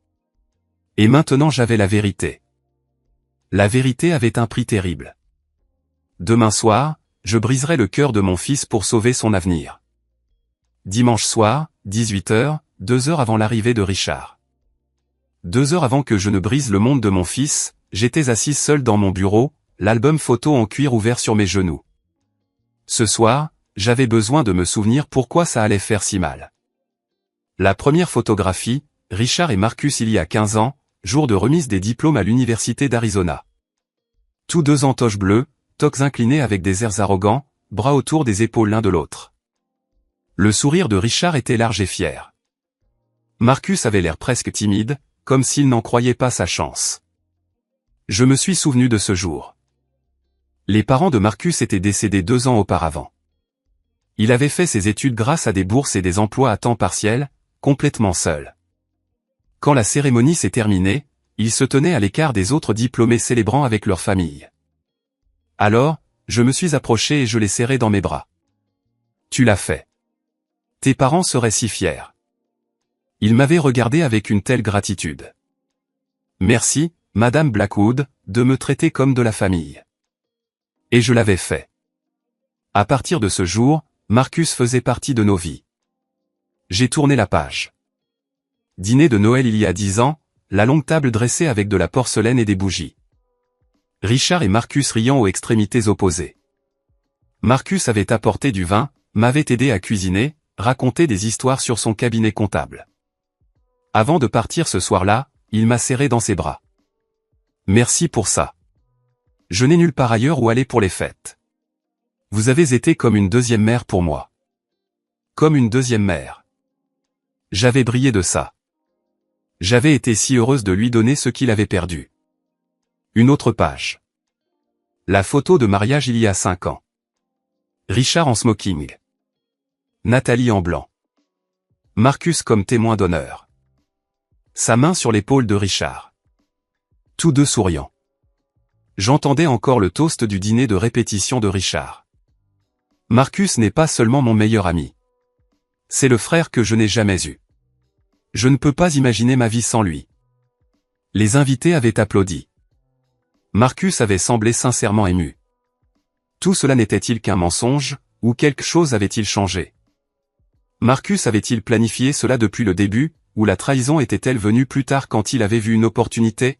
Speaker 1: Et maintenant j'avais la vérité. La vérité avait un prix terrible. Demain soir, je briserai le cœur de mon fils pour sauver son avenir. Dimanche soir, 18h, 2 heures avant l'arrivée de Richard. 2 heures avant que je ne brise le monde de mon fils, j'étais assis seul dans mon bureau, l'album photo en cuir ouvert sur mes genoux. Ce soir, j'avais besoin de me souvenir pourquoi ça allait faire si mal. La première photographie, Richard et Marcus il y a 15 ans, jour de remise des diplômes à l'université d'Arizona. Tous deux en toge bleue, toques inclinés avec des airs arrogants, bras autour des épaules l'un de l'autre. Le sourire de Richard était large et fier. Marcus avait l'air presque timide, comme s'il n'en croyait pas sa chance. Je me suis souvenu de ce jour. Les parents de Marcus étaient décédés 2 ans auparavant. Il avait fait ses études grâce à des bourses et des emplois à temps partiel, complètement seul. Quand la cérémonie s'est terminée, il se tenait à l'écart des autres diplômés célébrant avec leur famille. Alors, je me suis approché et je l'ai serré dans mes bras. Tu l'as fait. Tes parents seraient si fiers. Ils m'avaient regardé avec une telle gratitude. Merci, Madame Blackwood, de me traiter comme de la famille. Et je l'avais fait. À partir de ce jour, Marcus faisait partie de nos vies. J'ai tourné la page. Dîner de Noël il y a 10 ans, la longue table dressée avec de la porcelaine et des bougies. Richard et Marcus riant aux extrémités opposées. Marcus avait apporté du vin, m'avait aidé à cuisiner, raconté des histoires sur son cabinet comptable. Avant de partir ce soir-là, il m'a serré dans ses bras. Merci pour ça. Je n'ai nulle part ailleurs où aller pour les fêtes. Vous avez été comme une deuxième mère pour moi. Comme une deuxième mère. J'avais brillé de ça. J'avais été si heureuse de lui donner ce qu'il avait perdu. Une autre page. La photo de mariage il y a 5 ans. Richard en smoking. Nathalie en blanc. Marcus comme témoin d'honneur. Sa main sur l'épaule de Richard. Tous deux souriants. J'entendais encore le toast du dîner de répétition de Richard. Marcus n'est pas seulement mon meilleur ami. C'est le frère que je n'ai jamais eu. Je ne peux pas imaginer ma vie sans lui. Les invités avaient applaudi. Marcus avait semblé sincèrement ému. Tout cela n'était-il qu'un mensonge, ou quelque chose avait-il changé? Marcus avait-il planifié cela depuis le début, ou la trahison était-elle venue plus tard quand il avait vu une opportunité?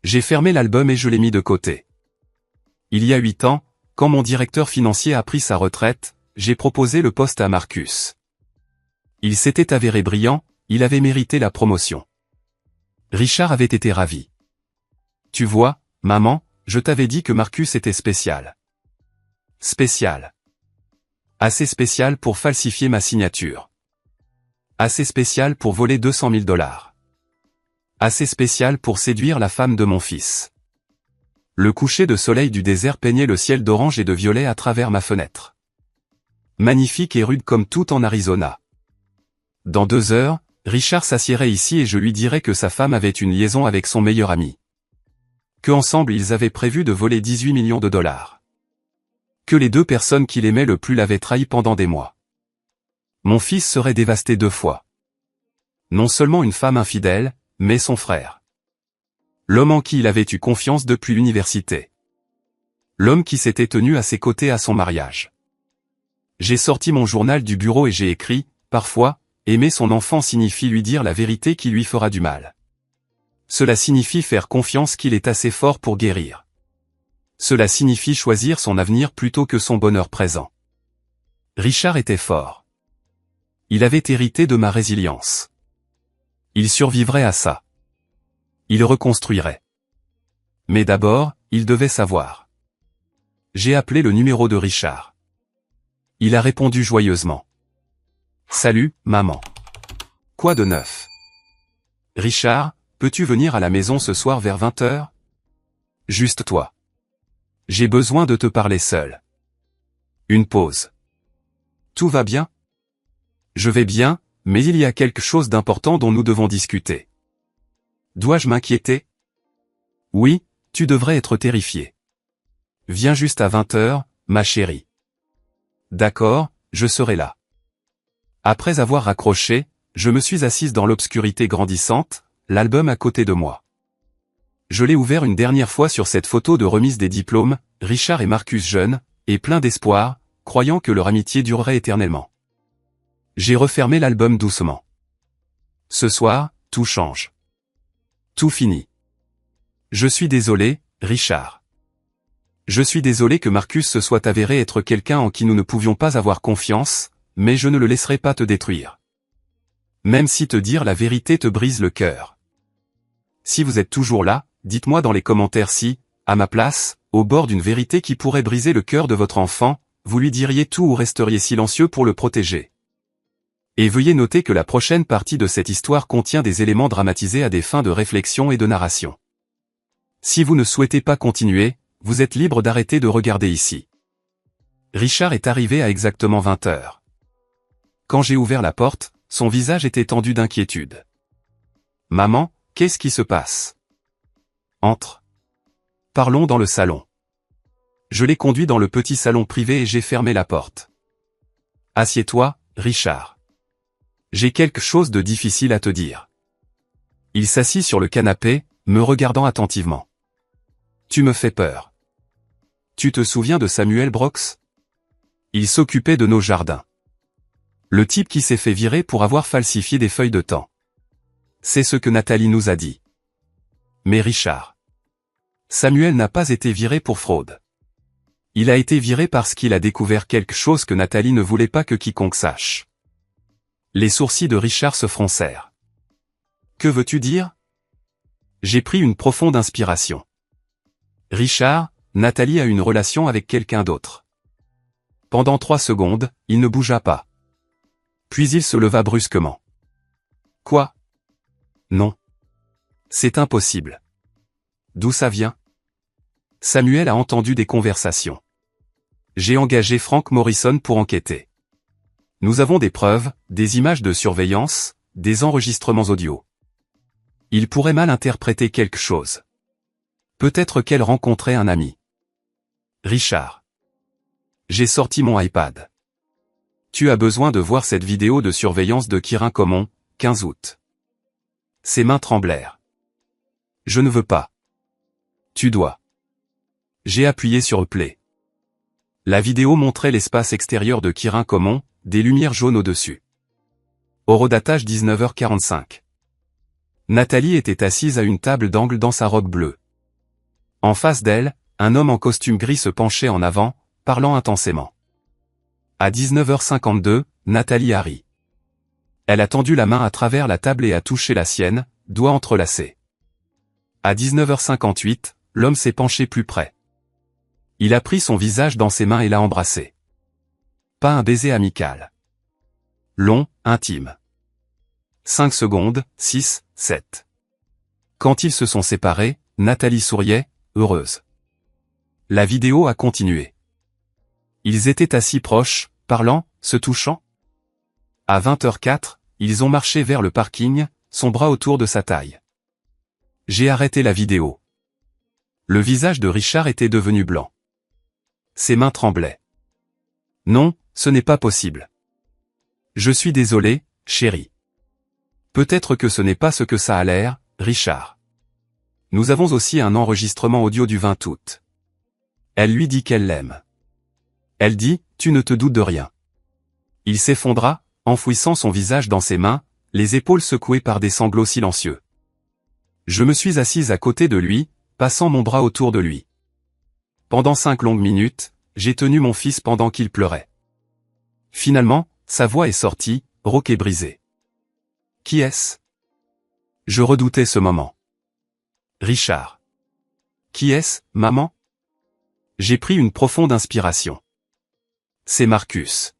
Speaker 1: J'ai fermé l'album et je l'ai mis de côté. Il y a 8 ans, quand mon directeur financier a pris sa retraite, j'ai proposé le poste à Marcus. Il s'était avéré brillant, il avait mérité la promotion. Richard avait été ravi. Tu vois, maman, je t'avais dit que Marcus était spécial. Spécial. Assez spécial pour falsifier ma signature. Assez spécial pour voler 200 000 $. Assez spécial pour séduire la femme de mon fils. Le coucher de soleil du désert peignait le ciel d'orange et de violet à travers ma fenêtre. Magnifique et rude comme tout en Arizona. Dans 2 heures, Richard s'assiérait ici et je lui dirais que sa femme avait une liaison avec son meilleur ami. Que ensemble ils avaient prévu de voler 18 millions de $. Que les 2 personnes qu'il aimait le plus l'avaient trahi pendant des mois. Mon fils serait dévasté 2 fois. Non seulement une femme infidèle, mais son frère. L'homme en qui il avait eu confiance depuis l'université. L'homme qui s'était tenu à ses côtés à son mariage. J'ai sorti mon journal du bureau et j'ai écrit, parfois, aimer son enfant signifie lui dire la vérité qui lui fera du mal. Cela signifie faire confiance qu'il est assez fort pour guérir. Cela signifie choisir son avenir plutôt que son bonheur présent. Richard était fort. Il avait hérité de ma résilience. Il survivrait à ça. Il reconstruirait. Mais d'abord, il devait savoir. J'ai appelé le numéro de Richard. Il a répondu joyeusement. Salut, maman. Quoi de neuf? Richard, peux-tu venir à la maison ce soir vers 20h? Juste toi. J'ai besoin de te parler seul. Une pause. Tout va bien? Je vais bien, mais il y a quelque chose d'important dont nous devons discuter. Dois-je m'inquiéter? Oui, tu devrais être terrifié. Viens juste à 20h, ma chérie. D'accord, je serai là. Après avoir raccroché, je me suis assise dans l'obscurité grandissante, l'album à côté de moi. Je l'ai ouvert une dernière fois sur cette photo de remise des diplômes, Richard et Marcus jeunes, et plein d'espoir, croyant que leur amitié durerait éternellement. J'ai refermé l'album doucement. Ce soir, tout change. Tout finit. Je suis désolé, Richard. Je suis désolé que Marcus se soit avéré être quelqu'un en qui nous ne pouvions pas avoir confiance, mais je ne le laisserai pas te détruire. Même si te dire la vérité te brise le cœur. Si vous êtes toujours là, dites-moi dans les commentaires si, à ma place, au bord d'une vérité qui pourrait briser le cœur de votre enfant, vous lui diriez tout ou resteriez silencieux pour le protéger. Et veuillez noter que la prochaine partie de cette histoire contient des éléments dramatisés à des fins de réflexion et de narration. Si vous ne souhaitez pas continuer, vous êtes libre d'arrêter de regarder ici. Richard est arrivé à exactement 20h. Quand j'ai ouvert la porte, son visage était tendu d'inquiétude. « Maman, qu'est-ce qui se passe? » Entre. Parlons dans le salon. Je l'ai conduit dans le petit salon privé et j'ai fermé la porte. Assieds-toi, Richard. J'ai quelque chose de difficile à te dire. Il s'assit sur le canapé, me regardant attentivement. Tu me fais peur. Tu te souviens de Samuel Brooks? Il s'occupait de nos jardins. Le type qui s'est fait virer pour avoir falsifié des feuilles de temps. C'est ce que Nathalie nous a dit. Mais Richard. Samuel n'a pas été viré pour fraude. Il a été viré parce qu'il a découvert quelque chose que Nathalie ne voulait pas que quiconque sache. Les sourcils de Richard se froncèrent. Que veux-tu dire? J'ai pris une profonde inspiration. Richard, Nathalie a une relation avec quelqu'un d'autre. Pendant 3 secondes, il ne bougea pas. Puis il se leva brusquement. Quoi? Non. C'est impossible. D'où ça vient? Samuel a entendu des conversations. J'ai engagé Frank Morrison pour enquêter. Nous avons des preuves, des images de surveillance, des enregistrements audio. Il pourrait mal interpréter quelque chose. Peut-être qu'elle rencontrait un ami. Richard. J'ai sorti mon iPad. Tu as besoin de voir cette vidéo de surveillance de Quirin-Common, 15 août. Ses mains tremblèrent. Je ne veux pas. Tu dois. J'ai appuyé sur Play. La vidéo montrait l'espace extérieur de Quirin-Common, des lumières jaunes au-dessus. Horodatage 19h45. Nathalie était assise à une table d'angle dans sa robe bleue. En face d'elle, un homme en costume gris se penchait en avant, parlant intensément. À 19h52, Nathalie a ri. Elle a tendu la main à travers la table et a touché la sienne, doigts entrelacés. À 19h58, l'homme s'est penché plus près. Il a pris son visage dans ses mains et l'a embrassé. Pas un baiser amical. Long, intime. 5 secondes, 6, 7. Quand ils se sont séparés, Nathalie souriait, heureuse. La vidéo a continué. Ils étaient assis proches, parlant, se touchant. À 20h04, ils ont marché vers le parking, son bras autour de sa taille. J'ai arrêté la vidéo. Le visage de Richard était devenu blanc. Ses mains tremblaient. Non, ce n'est pas possible. Je suis désolé, chérie. Peut-être que ce n'est pas ce que ça a l'air, Richard. Nous avons aussi un enregistrement audio du 20 août. Elle lui dit qu'elle l'aime. Elle dit, tu ne te doutes de rien. Il s'effondra, enfouissant son visage dans ses mains, les épaules secouées par des sanglots silencieux. Je me suis assise à côté de lui, passant mon bras autour de lui. Pendant 5 longues minutes, j'ai tenu mon fils pendant qu'il pleurait. Finalement, sa voix est sortie, rauque et brisée. Qui est-ce? Je redoutais ce moment. Richard. Qui est-ce, maman? J'ai pris une profonde inspiration. C'est Marcus.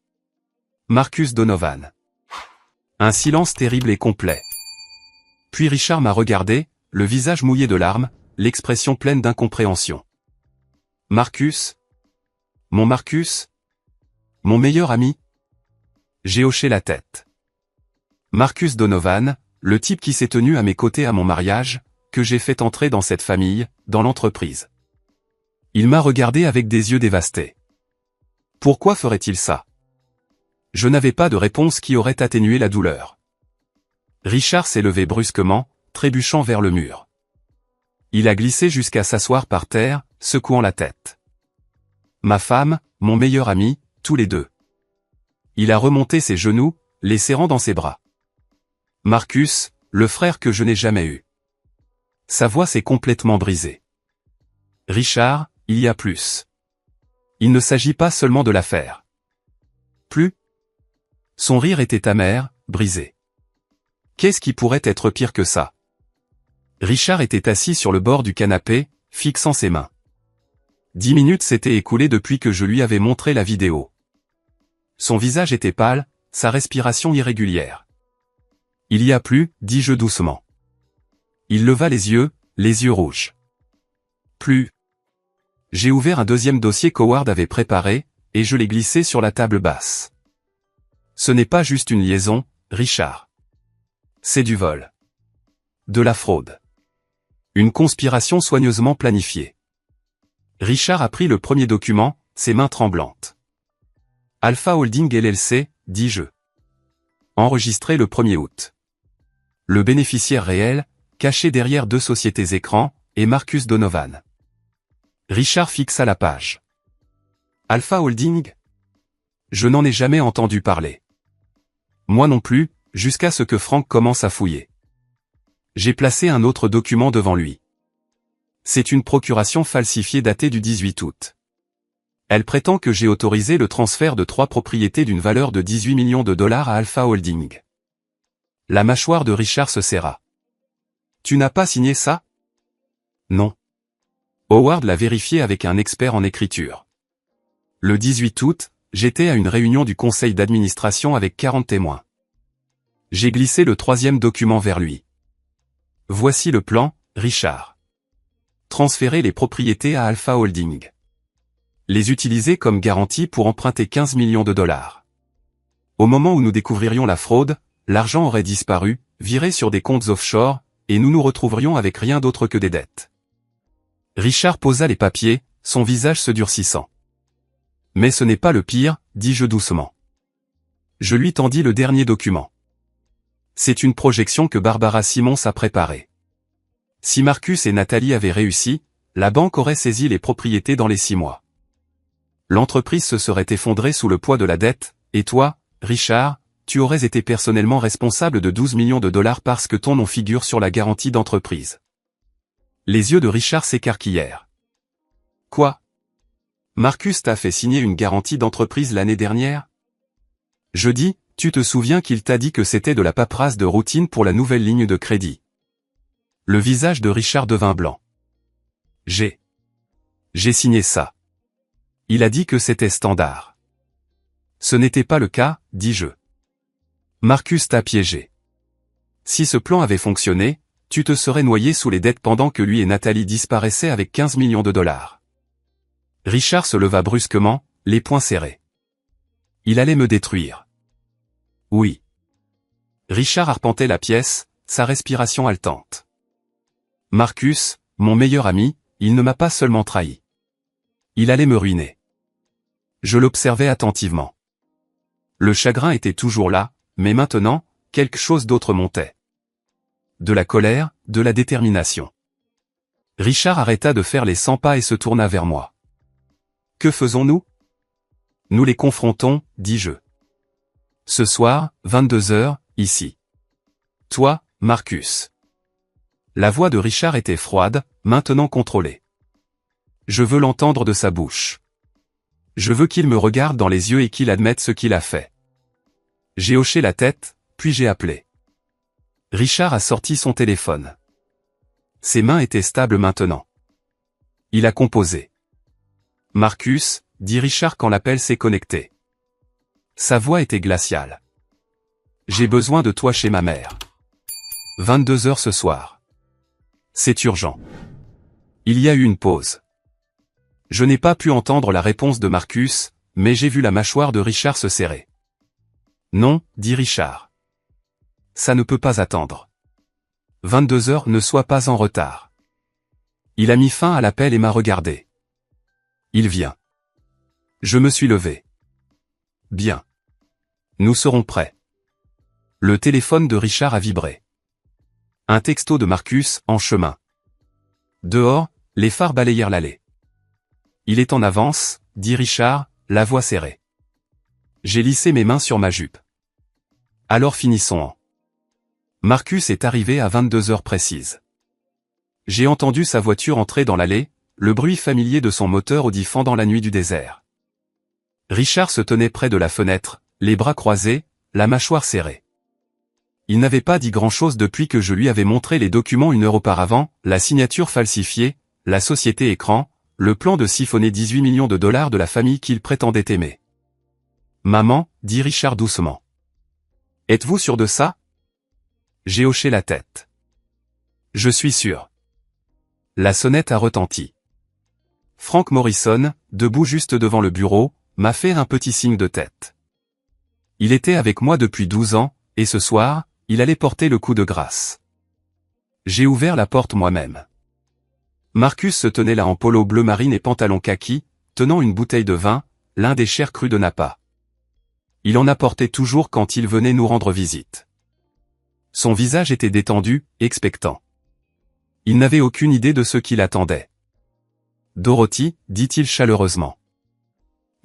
Speaker 1: Marcus Donovan. Un silence terrible et complet. Puis Richard m'a regardé, le visage mouillé de larmes, l'expression pleine d'incompréhension. Marcus? Mon Marcus? Mon meilleur ami? J'ai hoché la tête. Marcus Donovan, le type qui s'est tenu à mes côtés à mon mariage, que j'ai fait entrer dans cette famille, dans l'entreprise. Il m'a regardé avec des yeux dévastés. Pourquoi ferait-il ça? Je n'avais pas de réponse qui aurait atténué la douleur. Richard s'est levé brusquement, trébuchant vers le mur. Il a glissé jusqu'à s'asseoir par terre, secouant la tête. Ma femme, mon meilleur ami, tous les deux. Il a remonté ses genoux, les serrant dans ses bras. Marcus, le frère que je n'ai jamais eu. Sa voix s'est complètement brisée. Richard, il y a plus. Il ne s'agit pas seulement de l'affaire. Plus? Son rire était amer, brisé. Qu'est-ce qui pourrait être pire que ça? Richard était assis sur le bord du canapé, fixant ses mains. 10 minutes s'étaient écoulées depuis que je lui avais montré la vidéo. Son visage était pâle, sa respiration irrégulière. Il y a plus, dis-je doucement. Il leva les yeux rouges. Plus. J'ai ouvert un deuxième dossier qu'Howard avait préparé, et je l'ai glissé sur la table basse. Ce n'est pas juste une liaison, Richard. C'est du vol. De la fraude. Une conspiration soigneusement planifiée. Richard a pris le premier document, ses mains tremblantes. Alpha Holding LLC, dis-je. Enregistré le 1er août. Le bénéficiaire réel, caché derrière 2 sociétés écrans, est Marcus Donovan. Richard fixa la page. Alpha Holding? Je n'en ai jamais entendu parler. Moi non plus, jusqu'à ce que Frank commence à fouiller. J'ai placé un autre document devant lui. C'est une procuration falsifiée datée du 18 août. Elle prétend que j'ai autorisé le transfert de 3 propriétés d'une valeur de 18 millions de dollars à Alpha Holding. La mâchoire de Richard se serra. Tu n'as pas signé ça? Non. Howard l'a vérifié avec un expert en écriture. Le 18 août, j'étais à une réunion du conseil d'administration avec 40 témoins. J'ai glissé le 3e document vers lui. Voici le plan, Richard. Transférer les propriétés à Alpha Holding. Les utiliser comme garantie pour emprunter 15 millions de dollars. Au moment où nous découvririons la fraude, l'argent aurait disparu, viré sur des comptes offshore, et nous nous retrouverions avec rien d'autre que des dettes. Richard posa les papiers, son visage se durcissant. Mais ce n'est pas le pire, dis-je doucement. Je lui tendis le dernier document. C'est une projection que Barbara Simmons a préparée. Si Marcus et Nathalie avaient réussi, la banque aurait saisi les propriétés dans les 6 mois. L'entreprise se serait effondrée sous le poids de la dette, et toi, Richard, tu aurais été personnellement responsable de 12 millions de dollars parce que ton nom figure sur la garantie d'entreprise. Les yeux de Richard s'écarquillèrent. Quoi? Marcus t'a fait signer une garantie d'entreprise l'année dernière? Je dis, tu te souviens qu'il t'a dit que c'était de la paperasse de routine pour la nouvelle ligne de crédit. Le visage de Richard devint blanc. J'ai signé ça. Il a dit que c'était standard. Ce n'était pas le cas, dis-je. Marcus t'a piégé. Si ce plan avait fonctionné, tu te serais noyé sous les dettes pendant que lui et Nathalie disparaissaient avec 15 millions de dollars. Richard se leva brusquement, les poings serrés. Il allait me détruire. Oui. Richard arpentait la pièce, sa respiration haletante. Marcus, mon meilleur ami, il ne m'a pas seulement trahi. Il allait me ruiner. Je l'observais attentivement. Le chagrin était toujours là, mais maintenant, quelque chose d'autre montait. De la colère, de la détermination. Richard arrêta de faire les 100 pas et se tourna vers moi. Que faisons-nous? Nous les confrontons, dis-je. Ce soir, 22 heures, ici. Toi, Marcus. La voix de Richard était froide, maintenant contrôlée. Je veux l'entendre de sa bouche. Je veux qu'il me regarde dans les yeux et qu'il admette ce qu'il a fait. J'ai hoché la tête, puis j'ai appelé. Richard a sorti son téléphone. Ses mains étaient stables maintenant. Il a composé. Marcus, dit Richard quand l'appel s'est connecté. Sa voix était glaciale. J'ai besoin de toi chez ma mère. 22 heures ce soir. C'est urgent. Il y a eu une pause. Je n'ai pas pu entendre la réponse de Marcus, mais j'ai vu la mâchoire de Richard se serrer. Non, dit Richard. Ça ne peut pas attendre. 22 heures, ne sois pas en retard. Il a mis fin à l'appel et m'a regardé. Il vient. Je me suis levé. Bien. Nous serons prêts. Le téléphone de Richard a vibré. Un texto de Marcus, en chemin. Dehors, les phares balayèrent l'allée. Il est en avance, dit Richard, la voix serrée. J'ai lissé mes mains sur ma jupe. Alors finissons-en. Marcus est arrivé à 22 heures précises. J'ai entendu sa voiture entrer dans l'allée, le bruit familier de son moteur audifant dans la nuit du désert. Richard se tenait près de la fenêtre, les bras croisés, la mâchoire serrée. Il n'avait pas dit grand-chose depuis que je lui avais montré les documents une heure auparavant, la signature falsifiée, la société écran, le plan de siphonner 18 millions de dollars de la famille qu'il prétendait aimer. Maman, dit Richard doucement. Êtes-vous sûr de ça? J'ai hoché la tête. Je suis sûr. La sonnette a retenti. Frank Morrison, debout juste devant le bureau, m'a fait un petit signe de tête. Il était avec moi depuis 12 ans, et ce soir, il allait porter le coup de grâce. J'ai ouvert la porte moi-même. Marcus se tenait là en polo bleu marine et pantalon kaki, tenant une bouteille de vin, l'un des chers crus de Napa. Il en apportait toujours quand il venait nous rendre visite. Son visage était détendu, expectant. Il n'avait aucune idée de ce qui l'attendait. Dorothy, dit-il chaleureusement.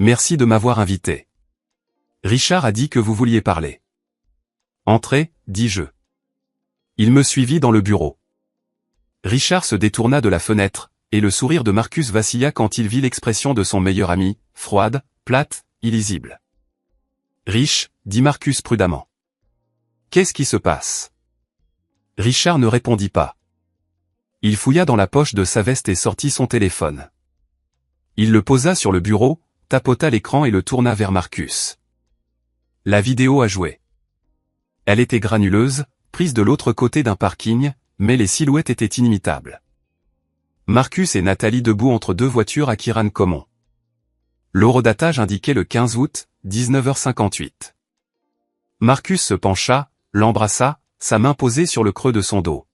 Speaker 1: Merci de m'avoir invité. Richard a dit que vous vouliez parler. Entrez, dis-je. Il me suivit dans le bureau. Richard se détourna de la fenêtre, et le sourire de Marcus vacilla quand il vit l'expression de son meilleur ami, froide, plate, illisible. Rich, dit Marcus prudemment. Qu'est-ce qui se passe? Richard ne répondit pas. Il fouilla dans la poche de sa veste et sortit son téléphone. Il le posa sur le bureau, tapota l'écran et le tourna vers Marcus. La vidéo a joué. Elle était granuleuse, prise de l'autre côté d'un parking, mais les silhouettes étaient inimitables. Marcus et Nathalie debout entre deux voitures à Kiran Common. L'horodatage indiquait le 15 août, 19h58. Marcus se pencha, l'embrassa, sa main posée sur le creux de son dos.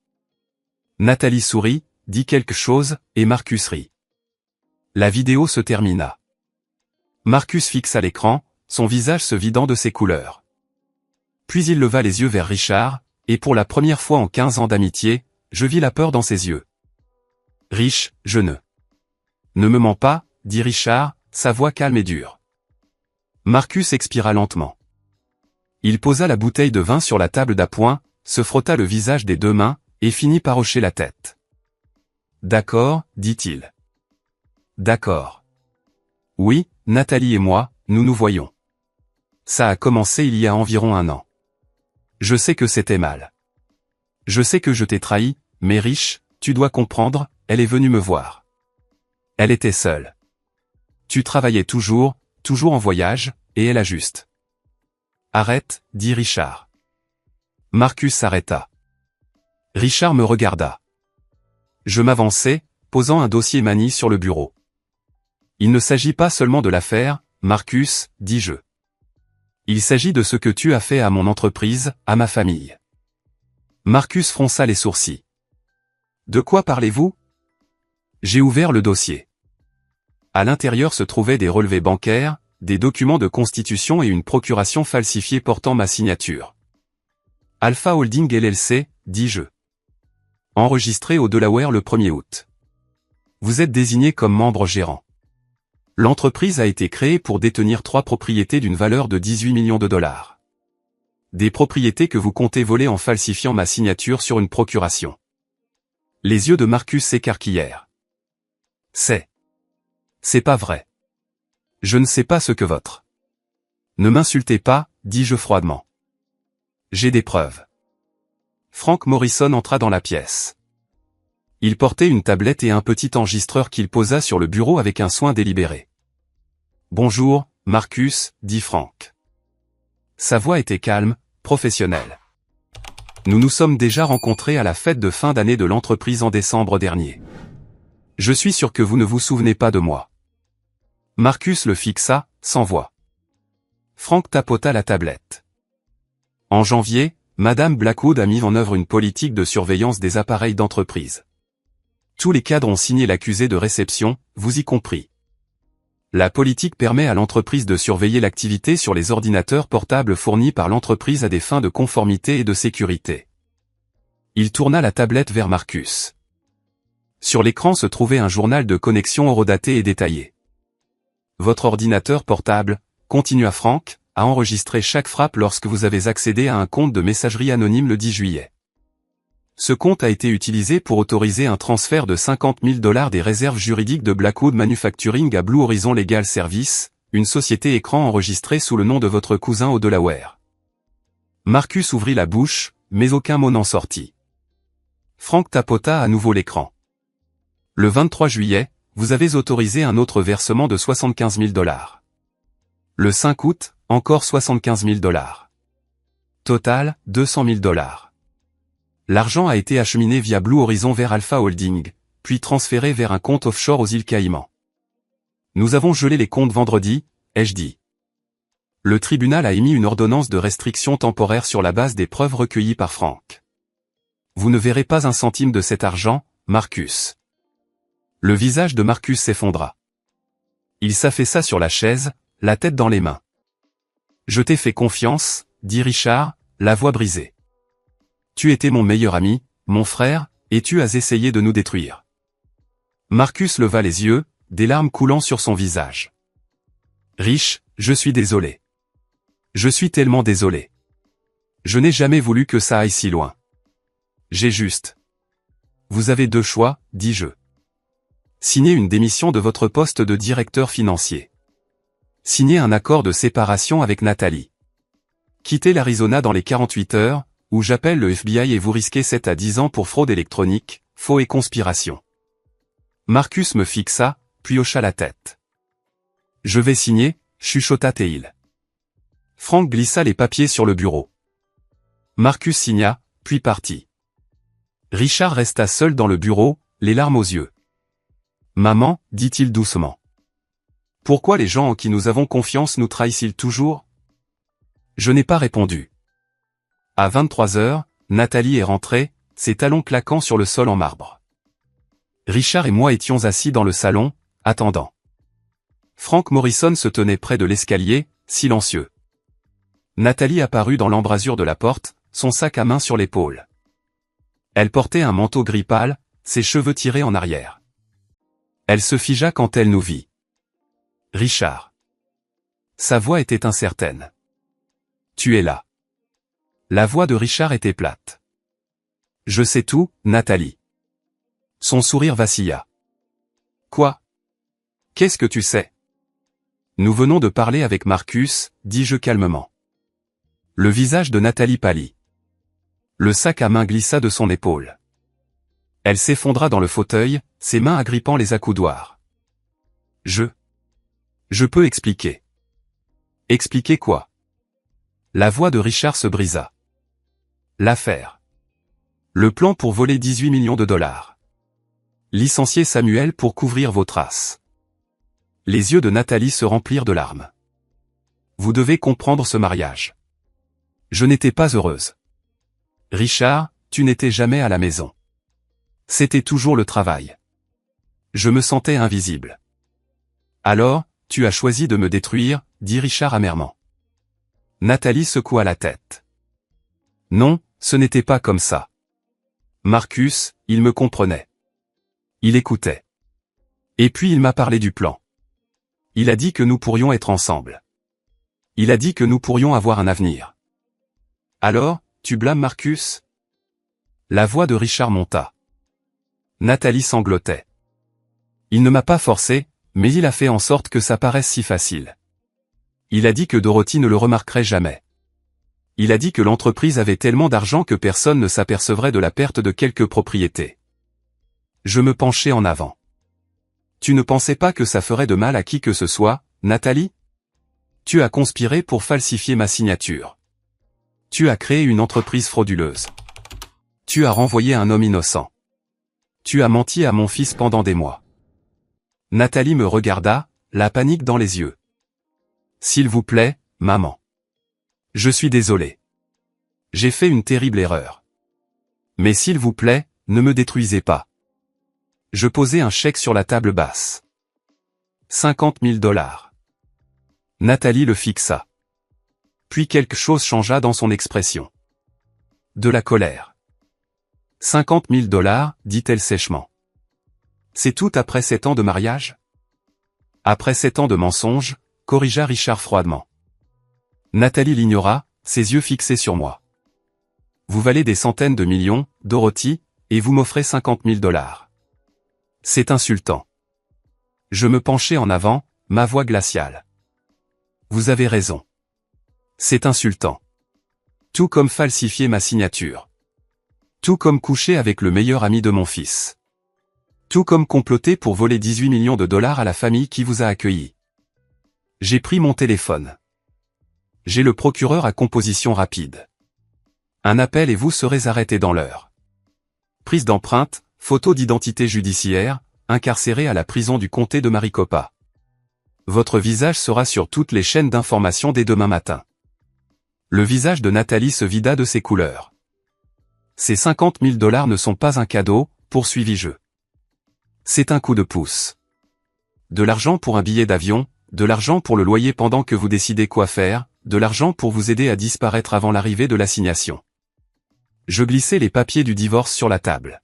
Speaker 1: Nathalie sourit, dit quelque chose, et Marcus rit. La vidéo se termina. Marcus fixa l'écran, son visage se vidant de ses couleurs. Puis il leva les yeux vers Richard, et pour la première fois en 15 ans d'amitié, je vis la peur dans ses yeux. Rich, je ne me mens pas, dit Richard, sa voix calme et dure. Marcus expira lentement. Il posa la bouteille de vin sur la table d'appoint, se frotta le visage des deux mains, et finit par hocher la tête. D'accord, dit-il. D'accord. Oui, Nathalie et moi, nous nous voyons. Ça a commencé il y a environ 1 an. Je sais que c'était mal. Je sais que je t'ai trahi, mais Rich, tu dois comprendre, elle est venue me voir. Elle était seule. Tu travaillais toujours en voyage, et elle a juste. Arrête, dit Richard. Marcus s'arrêta. Richard me regarda. Je m'avançai, posant un dossier manie sur le bureau. Il ne s'agit pas seulement de l'affaire, Marcus, dis-je. Il s'agit de ce que tu as fait à mon entreprise, à ma famille. Marcus fronça les sourcils. De quoi parlez-vous? J'ai ouvert le dossier. À l'intérieur se trouvaient des relevés bancaires, des documents de constitution et une procuration falsifiée portant ma signature. Alpha Holding LLC, dis-je. Enregistré au Delaware le 1er août. Vous êtes désigné comme membre gérant. L'entreprise a été créée pour détenir 3 propriétés d'une valeur de 18 millions de dollars. Des propriétés que vous comptez voler en falsifiant ma signature sur une procuration. Les yeux de Marcus s'écarquillèrent. C'est pas vrai. Je ne sais pas ce que votre. Ne m'insultez pas, dis-je froidement. J'ai des preuves. Frank Morrison entra dans la pièce. Il portait une tablette et un petit enregistreur qu'il posa sur le bureau avec un soin délibéré. « Bonjour, Marcus, dit Frank. » Sa voix était calme, professionnelle. « Nous nous sommes déjà rencontrés à la fête de fin d'année de l'entreprise en décembre dernier. Je suis sûr que vous ne vous souvenez pas de moi. » Marcus le fixa, sans voix. Frank tapota la tablette. En janvier, Madame Blackwood a mis en œuvre une politique de surveillance des appareils d'entreprise. Tous les cadres ont signé l'accusé de réception, vous y compris. La politique permet à l'entreprise de surveiller l'activité sur les ordinateurs portables fournis par l'entreprise à des fins de conformité et de sécurité. Il tourna la tablette vers Marcus. Sur l'écran se trouvait un journal de connexion horodaté et détaillé. Votre ordinateur portable, continua Frank, a enregistré chaque frappe lorsque vous avez accédé à un compte de messagerie anonyme le 10 juillet. Ce compte a été utilisé pour autoriser un transfert de $50 000 des réserves juridiques de Blackwood Manufacturing à Blue Horizon Legal Service, une société écran enregistrée sous le nom de votre cousin au Delaware. Marcus ouvrit la bouche, mais aucun mot n'en sortit. Frank tapota à nouveau l'écran. Le 23 juillet, vous avez autorisé un autre versement de $75 000. Le 5 août, encore $75 000. Total, $200 000. L'argent a été acheminé via Blue Horizon vers Alpha Holding, puis transféré vers un compte offshore aux îles Caïmans. Nous avons gelé les comptes vendredi, ai-je dit. Le tribunal a émis une ordonnance de restriction temporaire sur la base des preuves recueillies par Frank. Vous ne verrez pas un centime de cet argent, Marcus. Le visage de Marcus s'effondra. Il s'affaissa sur la chaise, la tête dans les mains. Je t'ai fait confiance, dit Richard, la voix brisée. Tu étais mon meilleur ami, mon frère, et tu as essayé de nous détruire. Marcus leva les yeux, des larmes coulant sur son visage. Rich, je suis désolé. Je suis tellement désolé. Je n'ai jamais voulu que ça aille si loin. J'ai juste. Vous avez deux choix, dis-je. Signez une démission de votre poste de directeur financier. Signez un accord de séparation avec Nathalie. Quittez l'Arizona dans les 48 heures, ou j'appelle le FBI et vous risquez 7 à 10 ans pour fraude électronique, faux et conspiration. Marcus me fixa, puis hocha la tête. Je vais signer, chuchota Teil. Frank glissa les papiers sur le bureau. Marcus signa, puis partit. Richard resta seul dans le bureau, les larmes aux yeux. Maman, dit-il doucement. Pourquoi les gens en qui nous avons confiance nous trahissent-ils toujours? Je n'ai pas répondu. À 23 heures, Nathalie est rentrée, ses talons claquant sur le sol en marbre. Richard et moi étions assis dans le salon, attendant. Frank Morrison se tenait près de l'escalier, silencieux. Nathalie apparut dans l'embrasure de la porte, son sac à main sur l'épaule. Elle portait un manteau gris pâle, ses cheveux tirés en arrière. Elle se figea quand elle nous vit. Richard. Sa voix était incertaine. Tu es là. La voix de Richard était plate. Je sais tout, Nathalie. Son sourire vacilla. Quoi? Qu'est-ce que tu sais? Nous venons de parler avec Marcus, dis-je calmement. Le visage de Nathalie pâlit. Le sac à main glissa de son épaule. Elle s'effondra dans le fauteuil, ses mains agrippant les accoudoirs. Je peux expliquer. Expliquer quoi? La voix de Richard se brisa. L'affaire. Le plan pour voler 18 millions de dollars. Licencier Samuel pour couvrir vos traces. Les yeux de Nathalie se remplirent de larmes. Vous devez comprendre ce mariage. Je n'étais pas heureuse. Richard, tu n'étais jamais à la maison. C'était toujours le travail. Je me sentais invisible. Alors, tu as choisi de me détruire, dit Richard amèrement. Nathalie secoua la tête. Non, ce n'était pas comme ça. Marcus, il me comprenait. Il écoutait. Et puis il m'a parlé du plan. Il a dit que nous pourrions être ensemble. Il a dit que nous pourrions avoir un avenir. Alors, tu blâmes Marcus? La voix de Richard monta. Nathalie sanglotait. Il ne m'a pas forcé, mais il a fait en sorte que ça paraisse si facile. Il a dit que Dorothy ne le remarquerait jamais. Il a dit que l'entreprise avait tellement d'argent que personne ne s'apercevrait de la perte de quelques propriétés. Je me penchai en avant. Tu ne pensais pas que ça ferait de mal à qui que ce soit, Nathalie? Tu as conspiré pour falsifier ma signature. Tu as créé une entreprise frauduleuse. Tu as renvoyé un homme innocent. Tu as menti à mon fils pendant des mois. Nathalie me regarda, la panique dans les yeux. S'il vous plaît, maman. Je suis désolé. J'ai fait une terrible erreur. Mais s'il vous plaît, ne me détruisez pas. Je posai un chèque sur la table basse. 50 000 $. Nathalie le fixa. Puis quelque chose changea dans son expression. De la colère. 50 000 $, dit-elle sèchement. C'est tout après 7 ans de mariage? Après 7 ans de mensonges, corrigea Richard froidement. Nathalie l'ignora, ses yeux fixés sur moi. Vous valez des centaines de millions, Dorothy, et vous m'offrez 50 000 $. C'est insultant. Je me penchai en avant, ma voix glaciale. Vous avez raison. C'est insultant. Tout comme falsifier ma signature. Tout comme coucher avec le meilleur ami de mon fils. Tout comme comploter pour voler 18 millions de $ à la famille qui vous a accueilli. J'ai pris mon téléphone. J'ai le procureur à composition rapide. Un appel et vous serez arrêté dans l'heure. Prise d'empreinte, photo d'identité judiciaire, incarcéré à la prison du comté de Maricopa. Votre visage sera sur toutes les chaînes d'information dès demain matin. Le visage de Nathalie se vida de ses couleurs. Ces 50 000 $ ne sont pas un cadeau, poursuivis-je. C'est un coup de pouce. De l'argent pour un billet d'avion, de l'argent pour le loyer pendant que vous décidez quoi faire, de l'argent pour vous aider à disparaître avant l'arrivée de l'assignation. Je glissai les papiers du divorce sur la table.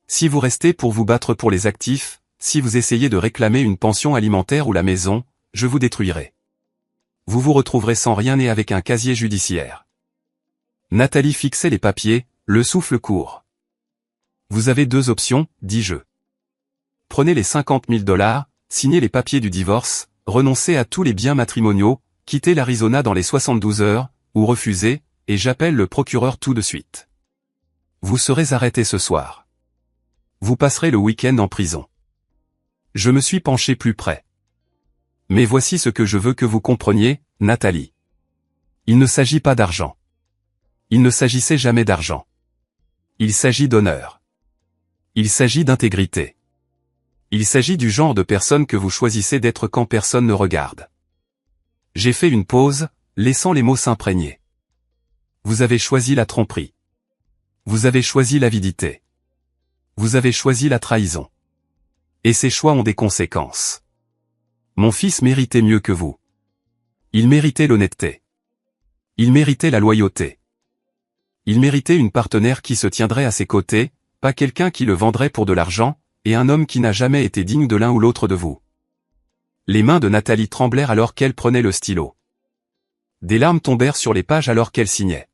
Speaker 1: Si vous restez pour vous battre pour les actifs, si vous essayez de réclamer une pension alimentaire ou la maison, je vous détruirai. Vous vous retrouverez sans rien et avec un casier judiciaire. Nathalie fixait les papiers, le souffle court. Vous avez deux options, dis-je. Prenez les 50 000 $, signez les papiers du divorce, renoncez à tous les biens matrimoniaux, quittez l'Arizona dans les 72 heures, ou refusez, et j'appelle le procureur tout de suite. Vous serez arrêté ce soir. Vous passerez le week-end en prison. Je me suis penché plus près. Mais voici ce que je veux que vous compreniez, Nathalie. Il ne s'agit pas d'argent. Il ne s'agissait jamais d'argent. Il s'agit d'honneur. Il s'agit d'intégrité. Il s'agit du genre de personne que vous choisissez d'être quand personne ne regarde. J'ai fait une pause, laissant les mots s'imprégner. Vous avez choisi la tromperie. Vous avez choisi l'avidité. Vous avez choisi la trahison. Et ces choix ont des conséquences. Mon fils méritait mieux que vous. Il méritait l'honnêteté. Il méritait la loyauté. Il méritait une partenaire qui se tiendrait à ses côtés, pas quelqu'un qui le vendrait pour de l'argent, et un homme qui n'a jamais été digne de l'un ou l'autre de vous. Les mains de Nathalie tremblèrent alors qu'elle prenait le stylo. Des larmes tombèrent sur les pages alors qu'elle signait.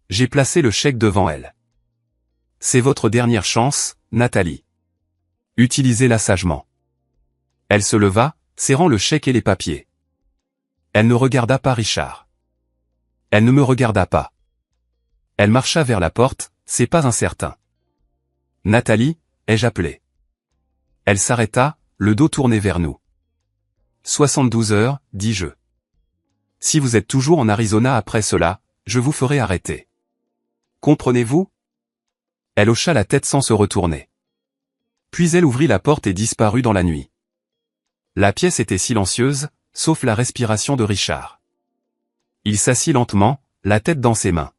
Speaker 1: J'ai placé le chèque devant elle. C'est votre dernière chance, Nathalie. Utilisez-la sagement. Elle se leva, serrant le chèque et les papiers. Elle ne regarda pas Richard. Elle ne me regarda pas. Elle marcha vers la porte, c'est pas incertain. Nathalie, ai-je appelé. Elle s'arrêta, le dos tourné vers nous. 72 heures, dis-je. Si vous êtes toujours en Arizona après cela, je vous ferai arrêter. Comprenez-vous? Elle hocha la tête sans se retourner. Puis elle ouvrit la porte et disparut dans la nuit. La pièce était silencieuse, sauf la respiration de Richard. Il s'assit lentement, la tête dans ses mains.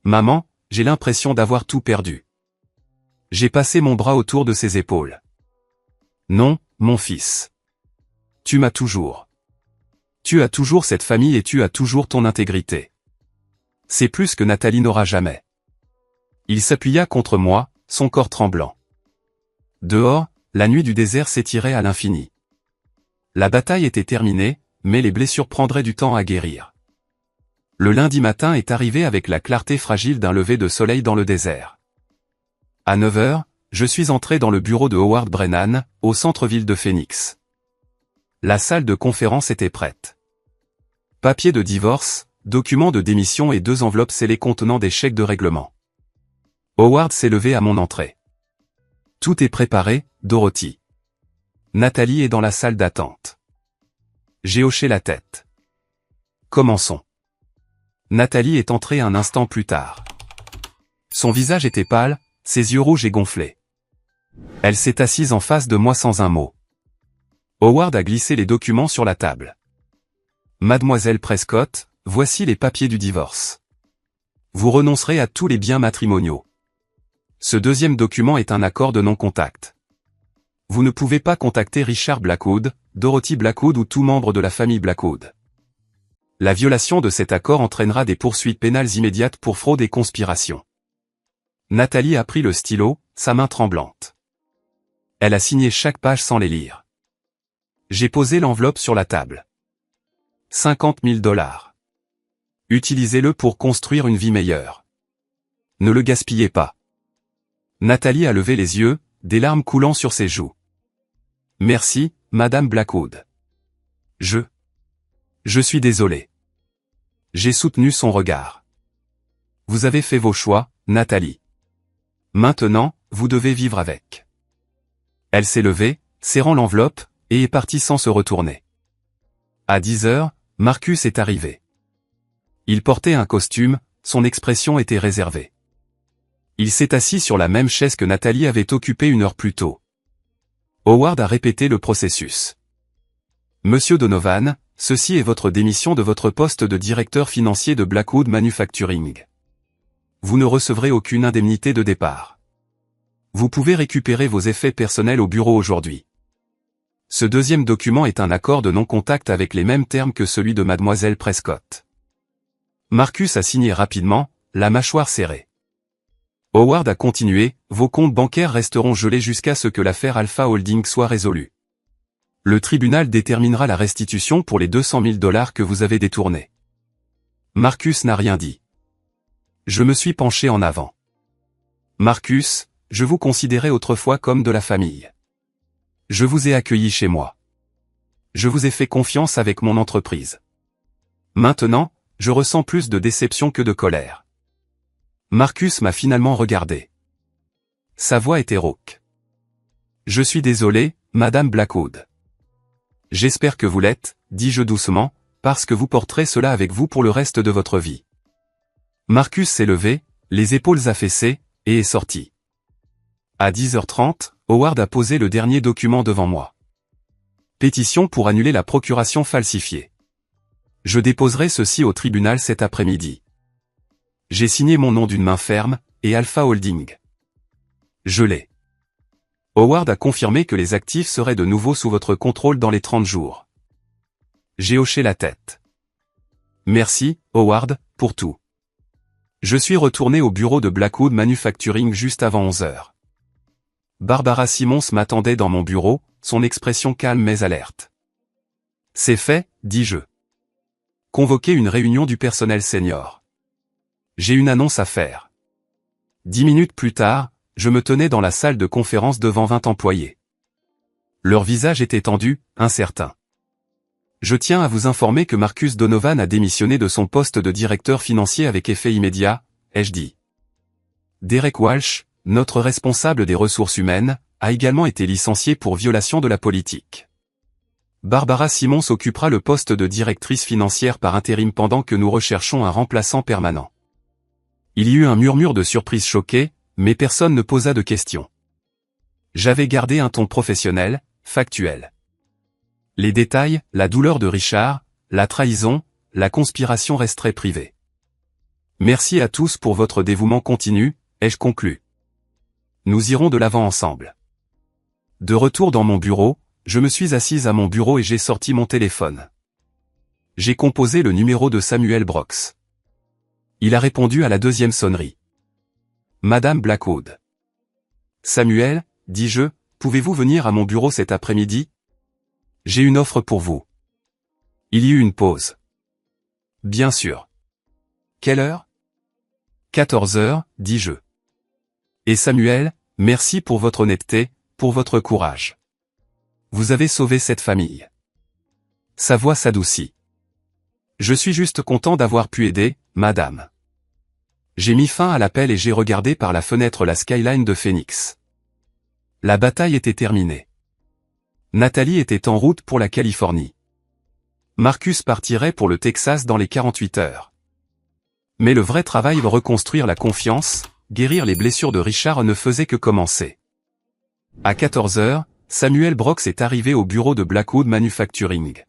Speaker 1: Maman, j'ai l'impression d'avoir tout perdu. J'ai passé mon bras autour de ses épaules. Non, mon fils. Tu m'as toujours. Tu as toujours cette famille et tu as toujours ton intégrité. C'est plus que Nathalie n'aura jamais. Il s'appuya contre moi, son corps tremblant. Dehors, la nuit du désert s'étirait à l'infini. La bataille était terminée, mais les blessures prendraient du temps à guérir. Le lundi matin est arrivé avec la clarté fragile d'un lever de soleil dans le désert. À 9 heures, je suis entré dans le bureau de Howard Brennan, au centre-ville de Phoenix. La salle de conférence était prête. Papier de divorce, documents de démission et 2 enveloppes scellées contenant des chèques de règlement. Howard s'est levé à mon entrée. Tout est préparé, Dorothy. Nathalie est dans la salle d'attente. J'ai hoché la tête. Commençons. Nathalie est entrée un instant plus tard. Son visage était pâle, ses yeux rouges et gonflés. Elle s'est assise en face de moi sans un mot. Howard a glissé les documents sur la table. Mademoiselle Prescott, voici les papiers du divorce. Vous renoncerez à tous les biens matrimoniaux. Ce deuxième document est un accord de non-contact. Vous ne pouvez pas contacter Richard Blackwood, Dorothy Blackwood ou tout membre de la famille Blackwood. La violation de cet accord entraînera des poursuites pénales immédiates pour fraude et conspiration. Nathalie a pris le stylo, sa main tremblante. Elle a signé chaque page sans les lire. J'ai posé l'enveloppe sur la table. 50 000 $. Utilisez-le pour construire une vie meilleure. Ne le gaspillez pas. Nathalie a levé les yeux, des larmes coulant sur ses joues. Merci, Madame Blackwood. Je suis désolé. J'ai soutenu son regard. Vous avez fait vos choix, Nathalie. Maintenant, vous devez vivre avec. Elle s'est levée, serrant l'enveloppe, et est partie sans se retourner. À 10 heures, Marcus est arrivé. Il portait un costume, son expression était réservée. Il s'est assis sur la même chaise que Nathalie avait occupée une heure plus tôt. Howard a répété le processus. Monsieur Donovan, ceci est votre démission de votre poste de directeur financier de Blackwood Manufacturing. Vous ne recevrez aucune indemnité de départ. Vous pouvez récupérer vos effets personnels au bureau aujourd'hui. Ce deuxième document est un accord de non-contact avec les mêmes termes que celui de Mademoiselle Prescott. Marcus a signé rapidement, la mâchoire serrée. Howard a continué, vos comptes bancaires resteront gelés jusqu'à ce que l'affaire Alpha Holding soit résolue. Le tribunal déterminera la restitution pour les 200 000 $ que vous avez détournés. Marcus n'a rien dit. Je me suis penché en avant. Marcus, je vous considérais autrefois comme de la famille. Je vous ai accueilli chez moi. Je vous ai fait confiance avec mon entreprise. Maintenant, je ressens plus de déception que de colère. Marcus m'a finalement regardé. Sa voix était rauque. Je suis désolé, Madame Blackwood. J'espère que vous l'êtes, dis-je doucement, parce que vous porterez cela avec vous pour le reste de votre vie. Marcus s'est levé, les épaules affaissées, et est sorti. À 10h30, Howard a posé le dernier document devant moi. Pétition pour annuler la procuration falsifiée. Je déposerai ceci au tribunal cet après-midi. J'ai signé mon nom d'une main ferme, et Alpha Holding. Je l'ai. Howard a confirmé que les actifs seraient de nouveau sous votre contrôle dans les 30 jours. J'ai hoché la tête. Merci, Howard, pour tout. Je suis retourné au bureau de Blackwood Manufacturing juste avant 11 heures. Barbara Simmons m'attendait dans mon bureau, son expression calme mais alerte. C'est fait, dis-je. Convoquez une réunion du personnel senior. J'ai une annonce à faire. 10 minutes plus tard, je me tenais dans la salle de conférence devant 20 employés. Leur visage était tendu, incertain. Je tiens à vous informer que Marcus Donovan a démissionné de son poste de directeur financier avec effet immédiat, ai-je dit. Derek Walsh, notre responsable des ressources humaines, a également été licencié pour violation de la politique. Barbara Simmons occupera le poste de directrice financière par intérim pendant que nous recherchons un remplaçant permanent. Il y eut un murmure de surprise choquée, mais personne ne posa de questions. J'avais gardé un ton professionnel, factuel. Les détails, la douleur de Richard, la trahison, la conspiration resteraient privés. Merci à tous pour votre dévouement continu, ai-je conclu. Nous irons de l'avant ensemble. De retour dans mon bureau, je me suis assise à mon bureau et j'ai sorti mon téléphone. J'ai composé le numéro de Samuel Brooks. Il a répondu à la deuxième sonnerie. Madame Blackwood. Samuel, dis-je, pouvez-vous venir à mon bureau cet après-midi? J'ai une offre pour vous. Il y eut une pause. Bien sûr. Quelle heure? 14 heures, dis-je. Et Samuel, merci pour votre honnêteté, pour votre courage. Vous avez sauvé cette famille. Sa voix s'adoucit. Je suis juste content d'avoir pu aider, madame. J'ai mis fin à l'appel et j'ai regardé par la fenêtre la skyline de Phoenix. La bataille était terminée. Nathalie était en route pour la Californie. Marcus partirait pour le Texas dans les 48 heures. Mais le vrai travail de reconstruire la confiance, guérir les blessures de Richard ne faisait que commencer. À 14 heures, Samuel Brooks est arrivé au bureau de Blackwood Manufacturing.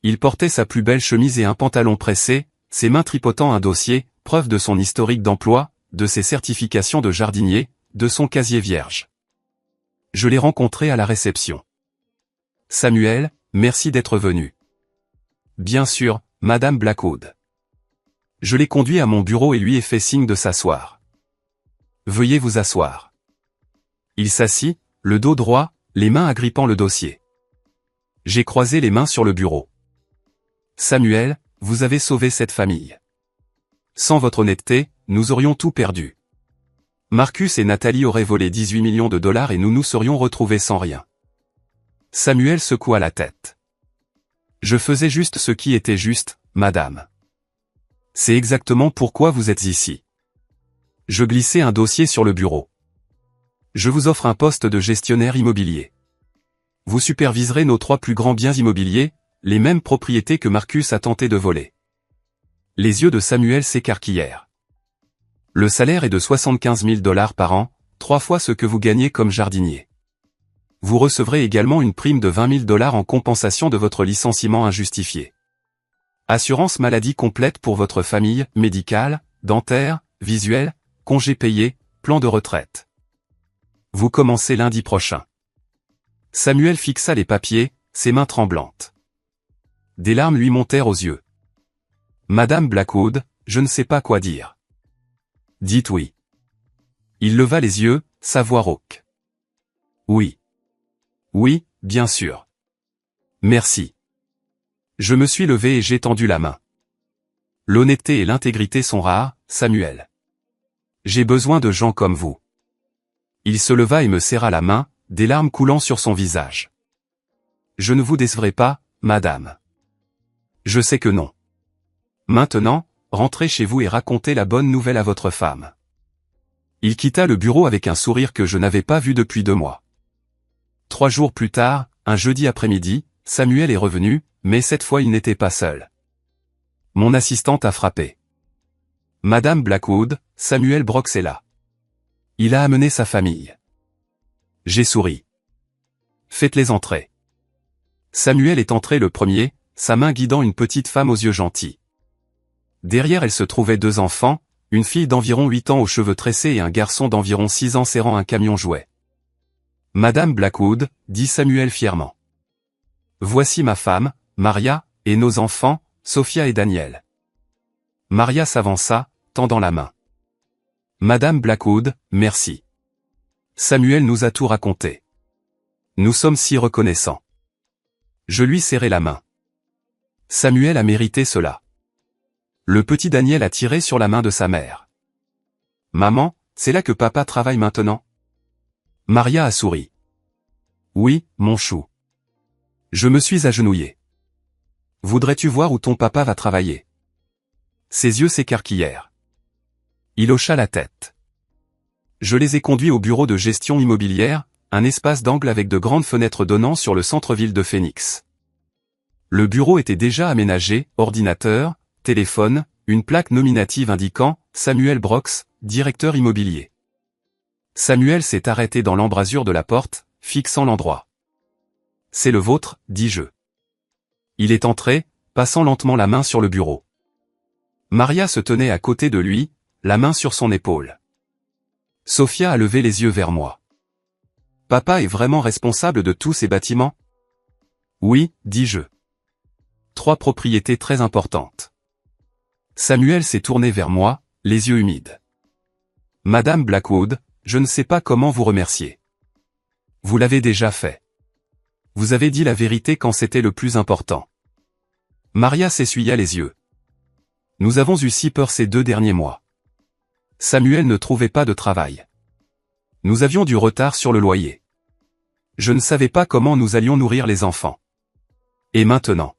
Speaker 1: Il portait sa plus belle chemise et un pantalon pressé, ses mains tripotant un dossier, preuve de son historique d'emploi, de ses certifications de jardinier, de son casier vierge. Je l'ai rencontré à la réception. « Samuel, merci d'être venu. »« Bien sûr, Madame Blackwood. » Je l'ai conduit à mon bureau et lui ai fait signe de s'asseoir. « Veuillez vous asseoir. » Il s'assit, le dos droit, les mains agrippant le dossier. J'ai croisé les mains sur le bureau. « Samuel, vous avez sauvé cette famille. Sans votre honnêteté, nous aurions tout perdu. Marcus et Nathalie auraient volé 18 millions de dollars et nous nous serions retrouvés sans rien. » Samuel secoua la tête. « Je faisais juste ce qui était juste, madame. C'est exactement pourquoi vous êtes ici. » Je glissai un dossier sur le bureau. « Je vous offre un poste de gestionnaire immobilier. Vous superviserez nos 3 plus grands biens immobiliers, les mêmes propriétés que Marcus a tenté de voler. » Les yeux de Samuel s'écarquillèrent. « Le salaire est de 75 000 dollars par an, 3 fois ce que vous gagnez comme jardinier. Vous recevrez également une prime de 20 000 dollars en compensation de votre licenciement injustifié. Assurance maladie complète pour votre famille, médicale, dentaire, visuelle, congés payés, plan de retraite. Vous commencez lundi prochain. » Samuel fixa les papiers, ses mains tremblantes. Des larmes lui montèrent aux yeux. « Madame Blackwood, je ne sais pas quoi dire. » « Dites oui. » Il leva les yeux, sa voix rauque. « Oui. Oui, bien sûr. Merci. » Je me suis levé et j'ai tendu la main. « L'honnêteté et l'intégrité sont rares, Samuel. J'ai besoin de gens comme vous. » Il se leva et me serra la main, des larmes coulant sur son visage. « Je ne vous décevrai pas, madame. Je sais que non. Maintenant, rentrez chez vous et racontez la bonne nouvelle à votre femme. » Il quitta le bureau avec un sourire que je n'avais pas vu depuis 2 mois. 3 jours plus tard, un jeudi après-midi, Samuel est revenu, mais cette fois il n'était pas seul. Mon assistante a frappé. « Madame Blackwood, Samuel Brooks est là. Il a amené sa famille. » J'ai souri. « Faites-les entrer. » Samuel est entré le premier, sa main guidant une petite femme aux yeux gentils. Derrière elle se trouvaient 2 enfants, une fille d'environ 8 ans aux cheveux tressés et un garçon d'environ 6 ans serrant un camion jouet. « Madame Blackwood, » dit Samuel fièrement. « Voici ma femme, Maria, et nos enfants, Sophia et Daniel. » Maria s'avança, tendant la main. « Madame Blackwood, merci. Samuel nous a tout raconté. Nous sommes si reconnaissants. » Je lui serrai la main. Samuel a mérité cela. Le petit Daniel a tiré sur la main de sa mère. « Maman, c'est là que papa travaille maintenant ?» Maria a souri. « Oui, mon chou. » Je me suis agenouillé. « Voudrais-tu voir où ton papa va travailler ?» Ses yeux s'écarquillèrent. Il hocha la tête. Je les ai conduits au bureau de gestion immobilière, un espace d'angle avec de grandes fenêtres donnant sur le centre-ville de Phoenix. Le bureau était déjà aménagé, ordinateur, téléphone, une plaque nominative indiquant « Samuel Brooks, directeur immobilier ». Samuel s'est arrêté dans l'embrasure de la porte, fixant l'endroit. « C'est le vôtre, dis-je. » Il est entré, passant lentement la main sur le bureau. Maria se tenait à côté de lui, la main sur son épaule. Sophia a levé les yeux vers moi. « Papa est vraiment responsable de tous ces bâtiments ?» « Oui, dis-je. 3 propriétés très importantes. » Samuel s'est tourné vers moi, les yeux humides. « Madame Blackwood, je ne sais pas comment vous remercier. Vous l'avez déjà fait. Vous avez dit la vérité quand c'était le plus important. » Maria s'essuya les yeux. « Nous avons eu si peur ces 2 derniers mois. Samuel ne trouvait pas de travail. Nous avions du retard sur le loyer. Je ne savais pas comment nous allions nourrir les enfants. Et maintenant ?»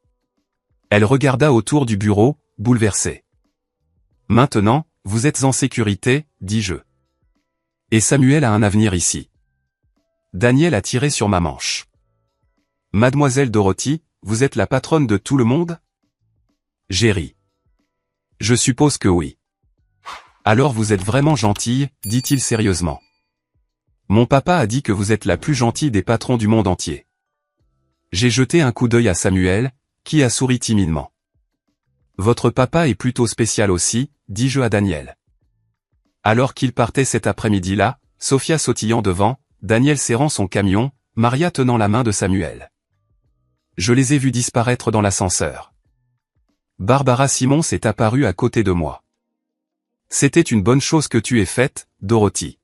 Speaker 1: Elle regarda autour du bureau, bouleversée. « Maintenant, vous êtes en sécurité, dis-je. Et Samuel a un avenir ici. Daniel a tiré sur ma manche. Mademoiselle Dorothy, vous êtes la patronne de tout le monde? J'ai ri. Je suppose que oui. Alors vous êtes vraiment gentille, dit-il sérieusement. Mon papa a dit que vous êtes la plus gentille des patrons du monde entier. J'ai jeté un coup d'œil à Samuel, qui a souri timidement. Votre papa est plutôt spécial aussi, dis-je à Daniel. Alors qu'il partait cet après-midi-là, Sophia sautillant devant, Daniel serrant son camion, Maria tenant la main de Samuel. Je les ai vus disparaître dans l'ascenseur. Barbara Simons est apparue à côté de moi. C'était une bonne chose que tu aies faite, Dorothy.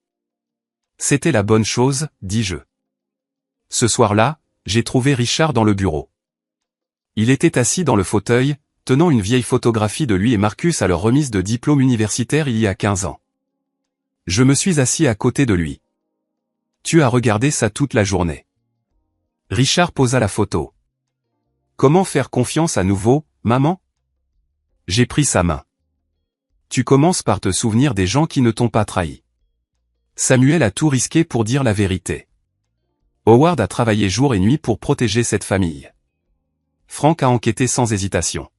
Speaker 1: C'était la bonne chose, dis-je. Ce soir-là, j'ai trouvé Richard dans le bureau. Il était assis dans le fauteuil, tenant une vieille photographie de lui et Marcus à leur remise de diplôme universitaire il y a 15 ans. Je me suis assis à côté de lui. Tu as regardé ça toute la journée. Richard posa la photo. Comment faire confiance à nouveau, maman? J'ai pris sa main. Tu commences par te souvenir des gens qui ne t'ont pas trahi. Samuel a tout risqué pour dire la vérité. Howard a travaillé jour et nuit pour protéger cette famille. Frank a enquêté sans hésitation.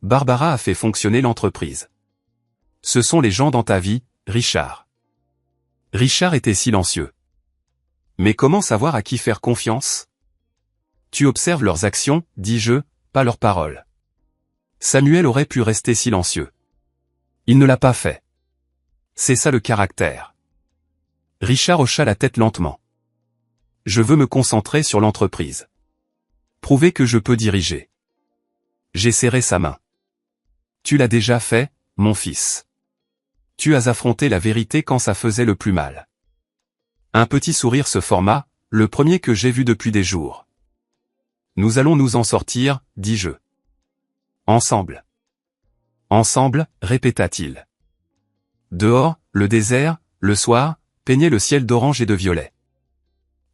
Speaker 1: Barbara a fait fonctionner l'entreprise. Ce sont les gens dans ta vie, Richard. Richard était silencieux. Mais comment savoir à qui faire confiance? Tu observes leurs actions, dis-je, pas leurs paroles. Samuel aurait pu rester silencieux. Il ne l'a pas fait. C'est ça le caractère. Richard hocha la tête lentement. Je veux me concentrer sur l'entreprise. Prouver que je peux diriger. J'ai serré sa main. Tu l'as déjà fait, mon fils. Tu as affronté la vérité quand ça faisait le plus mal. Un petit sourire se forma, le premier que j'ai vu depuis des jours. Nous allons nous en sortir, dis-je. Ensemble. Ensemble, répéta-t-il. Dehors, le désert, le soir, peignait le ciel d'orange et de violet.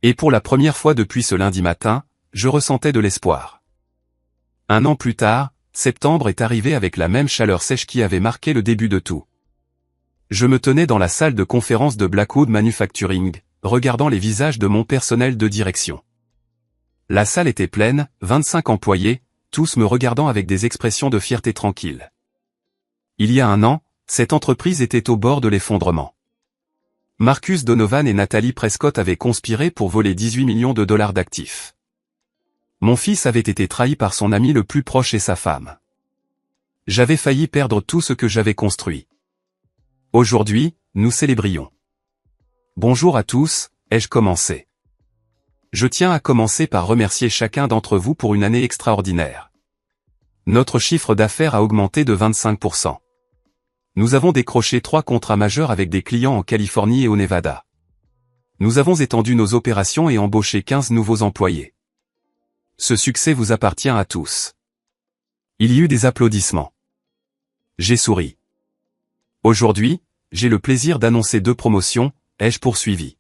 Speaker 1: Et pour la première fois depuis ce lundi matin, je ressentais de l'espoir. 1 an plus tard, septembre est arrivé avec la même chaleur sèche qui avait marqué le début de tout. Je me tenais dans la salle de conférence de Blackwood Manufacturing, regardant les visages de mon personnel de direction. La salle était pleine, 25 employés, tous me regardant avec des expressions de fierté tranquille. Il y a 1 an, cette entreprise était au bord de l'effondrement. Marcus Donovan et Nathalie Prescott avaient conspiré pour voler 18 millions de dollars d'actifs. Mon fils avait été trahi par son ami le plus proche et sa femme. J'avais failli perdre tout ce que j'avais construit. Aujourd'hui, nous célébrions. Bonjour à tous, ai-je commencé. Je tiens à commencer par remercier chacun d'entre vous pour une année extraordinaire. Notre chiffre d'affaires a augmenté de 25%. Nous avons décroché 3 contrats majeurs avec des clients en Californie et au Nevada. Nous avons étendu nos opérations et embauché 15 nouveaux employés. Ce succès vous appartient à tous. Il y eut des applaudissements. J'ai souri. Aujourd'hui, j'ai le plaisir d'annoncer 2 promotions, ai-je poursuivi.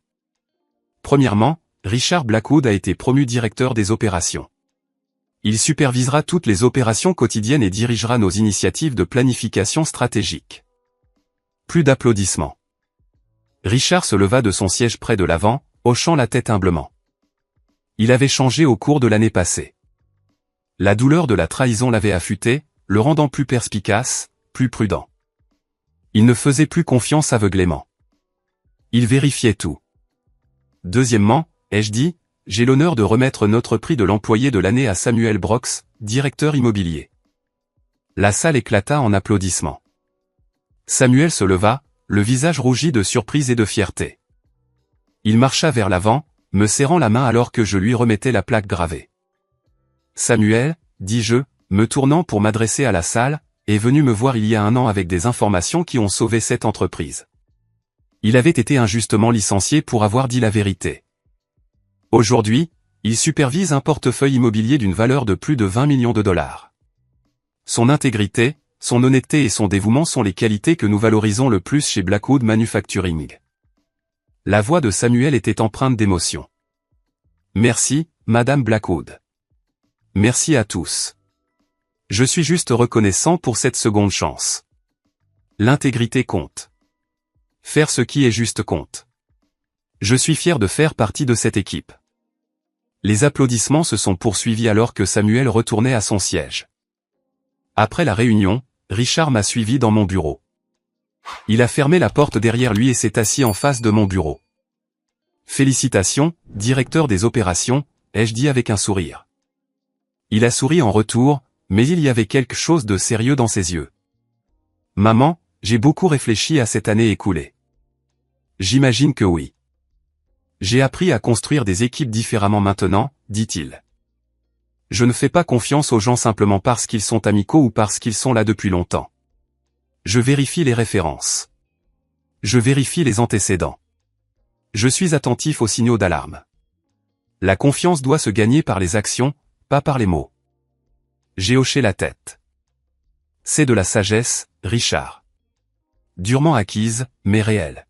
Speaker 1: Premièrement, Richard Blackwood a été promu directeur des opérations. Il supervisera toutes les opérations quotidiennes et dirigera nos initiatives de planification stratégique. Plus d'applaudissements. Richard se leva de son siège près de l'avant, hochant la tête humblement. Il avait changé au cours de l'année passée. La douleur de la trahison l'avait affûté, le rendant plus perspicace, plus prudent. Il ne faisait plus confiance aveuglément. Il vérifiait tout. Deuxièmement, ai-je dit, j'ai l'honneur de remettre notre prix de l'employé de l'année à Samuel Brox, directeur immobilier. La salle éclata en applaudissements. Samuel se leva, le visage rougi de surprise et de fierté. Il marcha vers l'avant, me serrant la main alors que je lui remettais la plaque gravée. Samuel, dis-je, me tournant pour m'adresser à la salle, est venu me voir il y a 1 an avec des informations qui ont sauvé cette entreprise. Il avait été injustement licencié pour avoir dit la vérité. Aujourd'hui, il supervise un portefeuille immobilier d'une valeur de plus de 20 millions de dollars. Son intégrité, son honnêteté et son dévouement sont les qualités que nous valorisons le plus chez Blackwood Manufacturing. La voix de Samuel était empreinte d'émotion. Merci, Madame Blackwood. Merci à tous. Je suis juste reconnaissant pour cette seconde chance. L'intégrité compte. Faire ce qui est juste compte. Je suis fier de faire partie de cette équipe. Les applaudissements se sont poursuivis alors que Samuel retournait à son siège. Après la réunion, Richard m'a suivi dans mon bureau. Il a fermé la porte derrière lui et s'est assis en face de mon bureau. « Félicitations, directeur des opérations », ai-je dit avec un sourire. Il a souri en retour, mais il y avait quelque chose de sérieux dans ses yeux. « Maman, j'ai beaucoup réfléchi à cette année écoulée. » J'imagine que oui. J'ai appris à construire des équipes différemment maintenant, dit-il. Je ne fais pas confiance aux gens simplement parce qu'ils sont amicaux ou parce qu'ils sont là depuis longtemps. Je vérifie les références. Je vérifie les antécédents. Je suis attentif aux signaux d'alarme. La confiance doit se gagner par les actions, pas par les mots. J'ai hoché la tête. C'est de la sagesse, Richard. Durement acquise, mais réelle.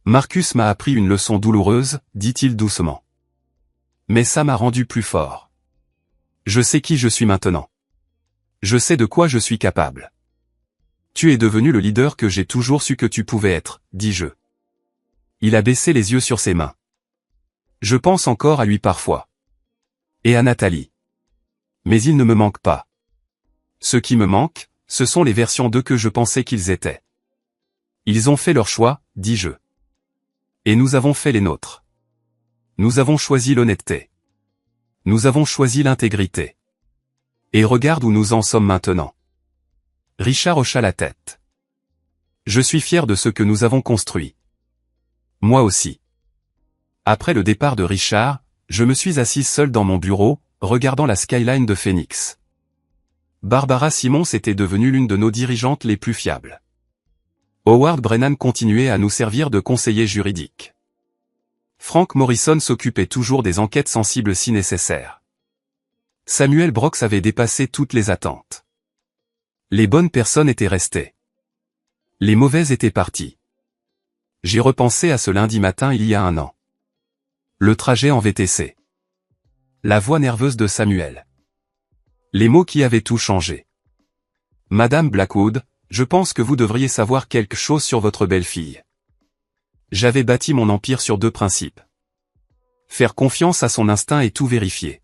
Speaker 1: Marcus m'a appris une leçon douloureuse, dit-il doucement. Mais ça m'a rendu plus fort. Je sais qui je suis maintenant. Je sais de quoi je suis capable. Tu es devenu le leader que j'ai toujours su que tu pouvais être, dis-je. Il a baissé les yeux sur ses mains. Je pense encore à lui parfois. Et à Nathalie. Mais il ne me manque pas. Ce qui me manque, ce sont les versions d'eux que je pensais qu'ils étaient. Ils ont fait leur choix, dis-je. Et nous avons fait les nôtres. Nous avons choisi l'honnêteté. Nous avons choisi l'intégrité. Et regarde où nous en sommes maintenant. Richard hocha la tête. Je suis fier de ce que nous avons construit. Moi aussi. Après le départ de Richard, je me suis assise seule dans mon bureau, regardant la skyline de Phoenix. Barbara Simmons était devenue l'une de nos dirigeantes les plus fiables. Howard Brennan continuait à nous servir de conseiller juridique. Frank Morrison s'occupait toujours des enquêtes sensibles si nécessaire. Samuel Brox avait dépassé toutes les attentes. Les bonnes personnes étaient restées. Les mauvaises étaient parties. J'ai repensé à ce lundi matin il y a 1 an. Le trajet en VTC. La voix nerveuse de Samuel. Les mots qui avaient tout changé. Madame Blackwood, je pense que vous devriez savoir quelque chose sur votre belle-fille. J'avais bâti mon empire sur 2 principes. Faire confiance à son instinct et tout vérifier.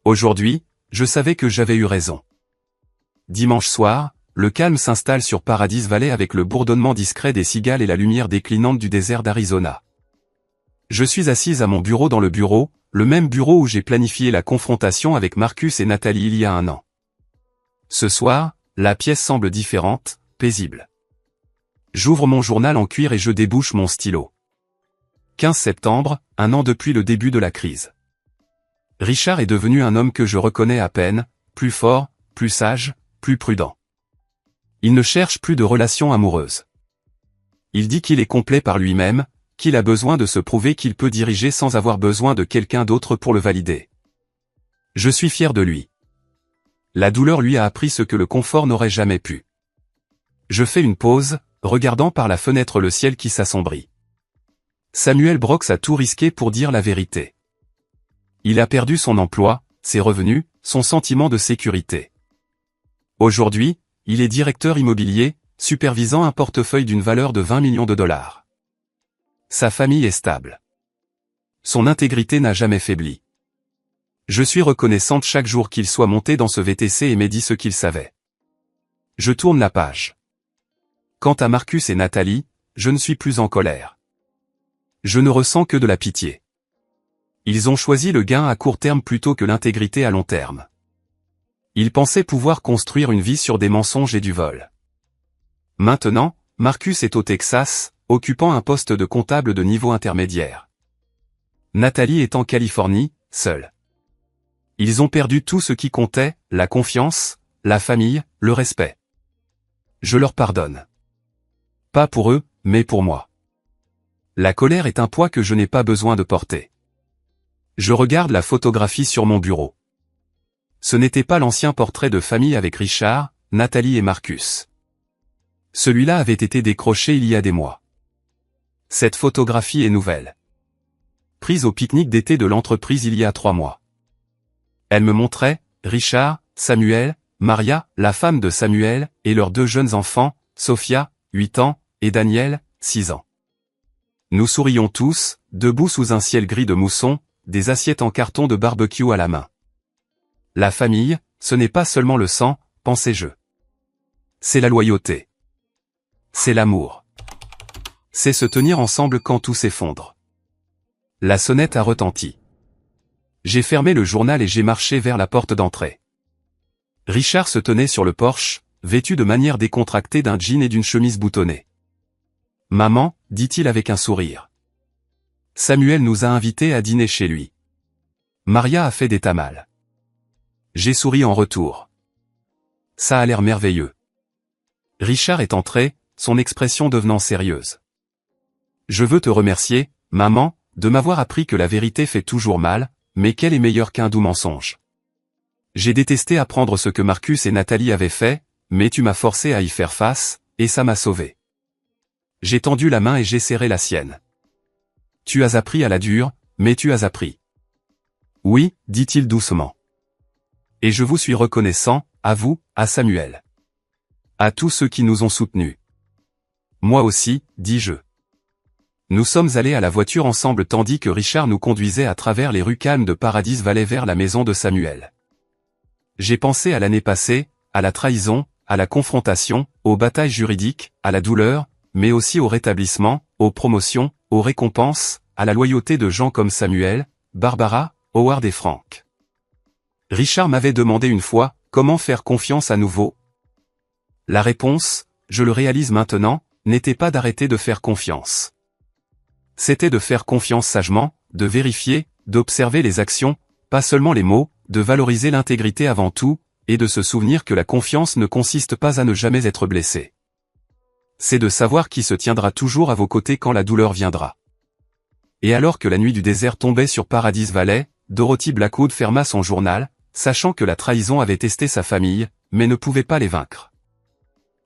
Speaker 1: Aujourd'hui, je savais que j'avais eu raison. Dimanche soir, le calme s'installe sur Paradise Valley avec le bourdonnement discret des cigales et la lumière déclinante du désert d'Arizona. Je suis assise à mon bureau dans le bureau, le même bureau où j'ai planifié la confrontation avec Marcus et Nathalie il y a 1 an. Ce soir, la pièce semble différente, paisible. J'ouvre mon journal en cuir et je débouche mon stylo. 15 septembre, 1 an depuis le début de la crise. Richard est devenu un homme que je reconnais à peine, plus fort, plus sage, plus prudent. Il ne cherche plus de relations amoureuses. Il dit qu'il est complet par lui-même, qu'il a besoin de se prouver qu'il peut diriger sans avoir besoin de quelqu'un d'autre pour le valider. Je suis fier de lui. La douleur lui a appris ce que le confort n'aurait jamais pu. Je fais une pause, regardant par la fenêtre le ciel qui s'assombrit. Samuel Brox a tout risqué pour dire la vérité. Il a perdu son emploi, ses revenus, son sentiment de sécurité. Aujourd'hui, il est directeur immobilier, supervisant un portefeuille d'une valeur de 20 millions de dollars. Sa famille est stable. Son intégrité n'a jamais faibli. Je suis reconnaissante chaque jour qu'il soit monté dans ce VTC et m'ait dit ce qu'il savait. Je tourne la page. Quant à Marcus et Nathalie, je ne suis plus en colère. Je ne ressens que de la pitié. Ils ont choisi le gain à court terme plutôt que l'intégrité à long terme. Ils pensaient pouvoir construire une vie sur des mensonges et du vol. Maintenant, Marcus est au Texas, occupant un poste de comptable de niveau intermédiaire. Nathalie est en Californie, seule. Ils ont perdu tout ce qui comptait, la confiance, la famille, le respect. Je leur pardonne. Pas pour eux, mais pour moi. La colère est un poids que je n'ai pas besoin de porter. Je regarde la photographie sur mon bureau. Ce n'était pas l'ancien portrait de famille avec Richard, Nathalie et Marcus. Celui-là avait été décroché il y a des mois. Cette photographie est nouvelle. Prise au pique-nique d'été de l'entreprise il y a 3 mois. Elle me montrait, Richard, Samuel, Maria, la femme de Samuel, et leurs 2 jeunes enfants, Sophia, 8 ans, et Daniel, 6 ans. Nous sourions tous, debout sous un ciel gris de mousson, des assiettes en carton de barbecue à la main. La famille, ce n'est pas seulement le sang, pensais-je. C'est la loyauté. C'est l'amour. C'est se tenir ensemble quand tout s'effondre. La sonnette a retenti. J'ai fermé le journal et j'ai marché vers la porte d'entrée. Richard se tenait sur le porche, vêtu de manière décontractée d'un jean et d'une chemise boutonnée. « Maman », dit-il avec un sourire. Samuel nous a invités à dîner chez lui. Maria a fait des tamales. J'ai souri en retour. Ça a l'air merveilleux. Richard est entré, son expression devenant sérieuse. Je veux te remercier, maman, de m'avoir appris que la vérité fait toujours mal, mais qu'elle est meilleure qu'un doux mensonge. J'ai détesté apprendre ce que Marcus et Nathalie avaient fait, mais tu m'as forcé à y faire face, et ça m'a sauvé. J'ai tendu la main et j'ai serré la sienne. Tu as appris à la dure, mais tu as appris. Oui, dit-il doucement. Et je vous suis reconnaissant, à vous, à Samuel. À tous ceux qui nous ont soutenus. Moi aussi, dis-je. Nous sommes allés à la voiture ensemble tandis que Richard nous conduisait à travers les rues calmes de Paradis Valley vers la maison de Samuel. J'ai pensé à l'année passée, à la trahison, à la confrontation, aux batailles juridiques, à la douleur, mais aussi au rétablissement, aux promotions, aux récompenses, à la loyauté de gens comme Samuel, Barbara, Howard et Frank. Richard m'avait demandé une fois, comment faire confiance à nouveau? La réponse, je le réalise maintenant, n'était pas d'arrêter de faire confiance. C'était de faire confiance sagement, de vérifier, d'observer les actions, pas seulement les mots, de valoriser l'intégrité avant tout, et de se souvenir que la confiance ne consiste pas à ne jamais être blessé. C'est de savoir qui se tiendra toujours à vos côtés quand la douleur viendra. Et alors que la nuit du désert tombait sur Paradis Valley, Dorothy Blackwood ferma son journal, sachant que la trahison avait testé sa famille, mais ne pouvait pas les vaincre.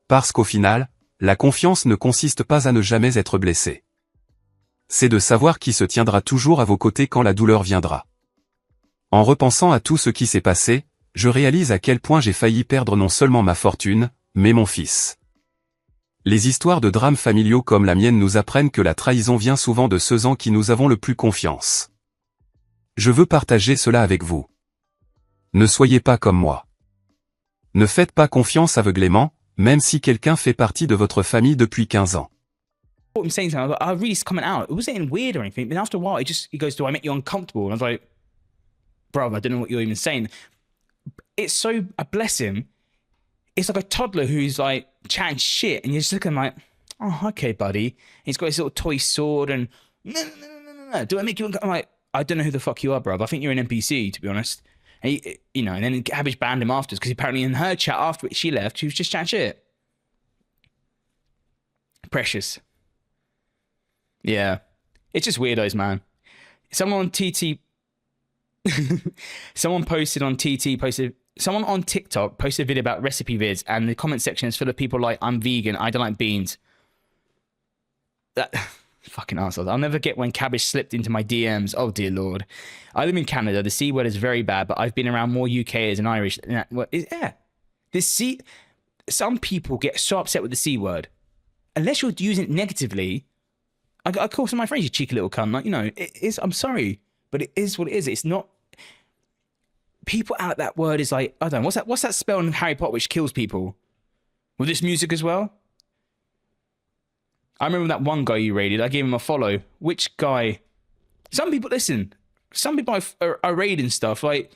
Speaker 1: Parce qu'au final, la confiance ne consiste pas à ne jamais être blessé. C'est de savoir qui se tiendra toujours à vos côtés quand la douleur viendra. En repensant à tout ce qui s'est passé, je réalise à quel point j'ai failli perdre non seulement ma fortune, mais mon fils. Les histoires de drames familiaux comme la mienne nous apprennent que la trahison vient souvent de ceux en qui nous avons le plus confiance. Je veux partager cela avec vous. Ne soyez pas comme moi. Ne faites pas confiance aveuglément, même si quelqu'un fait partie de votre famille depuis 15 ans.
Speaker 2: What I'm saying to him, I really comment out. It wasn't weird or anything, but after a while, he goes, "Do I make you uncomfortable?" And I was like, "Bro, I don't know what you're even saying." It's so, I bless him. It's like a toddler who's like chatting shit, and you're just looking like, "Oh, okay, buddy." And he's got his little toy sword, and no. Do I make you uncomfortable? I'm like, I don't know who the fuck you are, bro. I think you're an NPC, to be honest. And he, you know, and then Cabbage banned him afterwards because apparently in her chat after she left, she was just chatting shit. Precious. Yeah. It's just weirdos, man. Someone on TT... someone on TikTok posted a video about recipe vids, and the comment section is full of people like, I'm vegan, I don't like beans. That... Fucking assholes. I'll never get when Cabbage slipped into my DMs. Oh, dear Lord. I live in Canada. The C word is very bad, but I've been around more UKers and Irish. Yeah. Some people get so upset with the C word. Unless you're using it negatively... I call some of my friends, you cheeky little cunt. Like, you know, it is, I'm sorry, but it is what it is. It's not... People out that word is like, I don't know, what's that spell in Harry Potter which kills people? With this music as well? I remember that one guy you raided, I gave him a follow. Which guy? Some people, listen, some people are raiding stuff, like,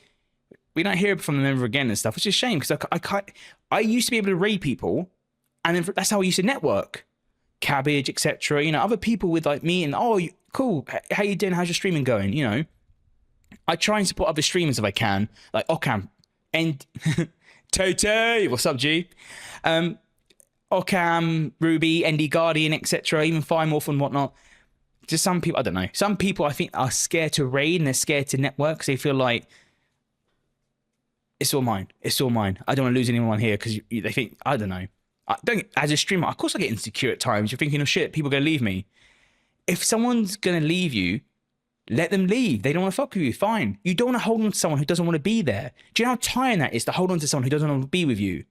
Speaker 2: we don't hear from them ever again and stuff, which is a shame, because I used to be able to raid people, and then that's how I used to network. Cabbage, etc. You know, other people with like me and, oh, cool, how you doing? How's your streaming going? You know, I try and support other streamers if I can, like Occam and Tote, what's up, G? Occam, Ruby, ND Guardian, etc. Even Firemorph and whatnot. Just some people, I don't know. Some people I think are scared to raid and they're scared to network because they feel like it's all mine. It's all mine. I don't want to lose anyone here because they think, I don't know. As a streamer, of course I get insecure at times. You're thinking, oh shit, people are going to leave me. If someone's going to leave you, let them leave. They don't want to fuck with you. Fine. You don't want to hold on to someone who doesn't want to be there. Do you know how tiring that is to hold on to someone who doesn't want to be with you?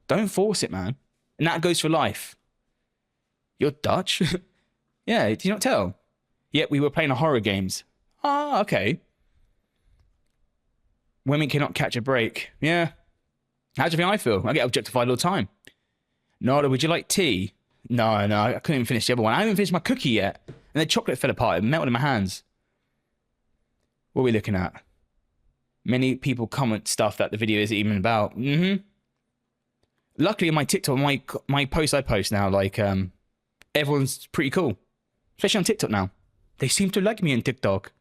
Speaker 2: Don't force it, man. And that goes for life. You're Dutch? Yeah, did you not tell? Yep, we were playing horror games. Ah, okay. Women cannot catch a break. Yeah. How do you think I feel? I get objectified all the time. Nada, would you like tea? No, I couldn't even finish the other one. I haven't finished my cookie yet. And the chocolate fell apart. It melted in my hands. What are we looking at? Many people comment stuff that the video isn't even about. Luckily, on my TikTok, my posts I post now, like, everyone's pretty cool. Especially on TikTok now. They seem to like me on TikTok.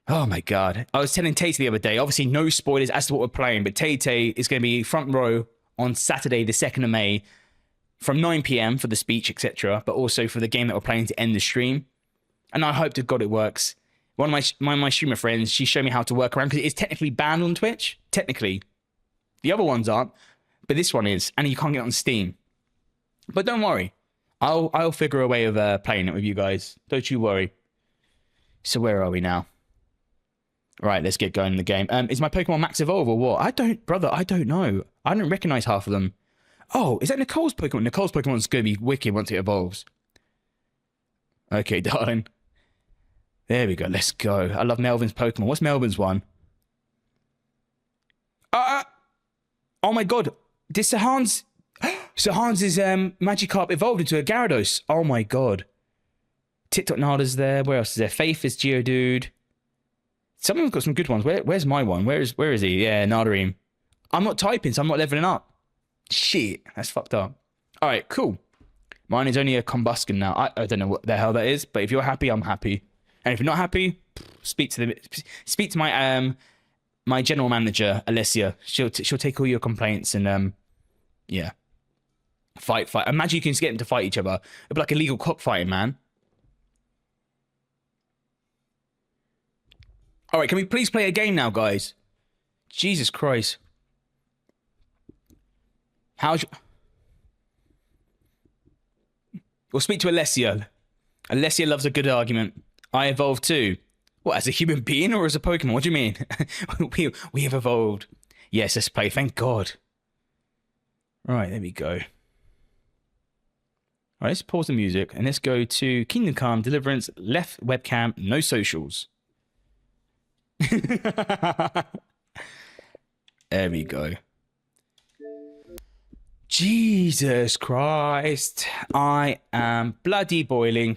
Speaker 2: Oh my God. I was telling Tay the other day, obviously no spoilers as to what we're playing, but Tay is going to be front row on Saturday, the 2nd of May, from 9 p.m. for the speech, etc., but also for the game that we're playing to end the stream. And I hope to God it works. One of my streamer friends, she showed me how to work around, because it is technically banned on Twitch. Technically. The other ones aren't, but this one is, and you can't get it on Steam. But don't worry. I'll figure a way of playing it with you guys. Don't you worry. So where are we now? Right, let's get going in the game. Is my Pokemon Max Evolve or what? I don't know. I don't recognize half of them. Oh, is that Nicole's Pokemon? Nicole's Pokemon's going to be wicked once it evolves. Okay, darling. There we go. Let's go. I love Melvin's Pokemon. What's Melvin's one? Oh my God. Did Sahan's Magikarp evolved into a Gyarados? Oh my God. TikTok Nada's there. Where else is there? Faith is Geodude. Some of them got some good ones. Where's my one? Where is he? Yeah, Nadareem. I'm not typing, so I'm not leveling up. Shit, that's fucked up. All right, cool. Mine is only a Combusken now. I don't know what the hell that is, but if you're happy, I'm happy. And if you're not happy, speak to my my general manager, Alessia. She'll take all your complaints and yeah, fight. Imagine you can get them to fight each other. It'd be like illegal cockfighting, man. All right, can we please play a game now, guys? Jesus Christ. We'll speak to Alessia. Alessia loves a good argument. I evolved too. What, as a human being or as a Pokemon? What do you mean? we have evolved. Yes, let's play. Thank God. Right, there we go. All right, let's pause the music and let's go to Kingdom Come Deliverance, left webcam, no socials. There we go. Jesus Christ. I am bloody boiling.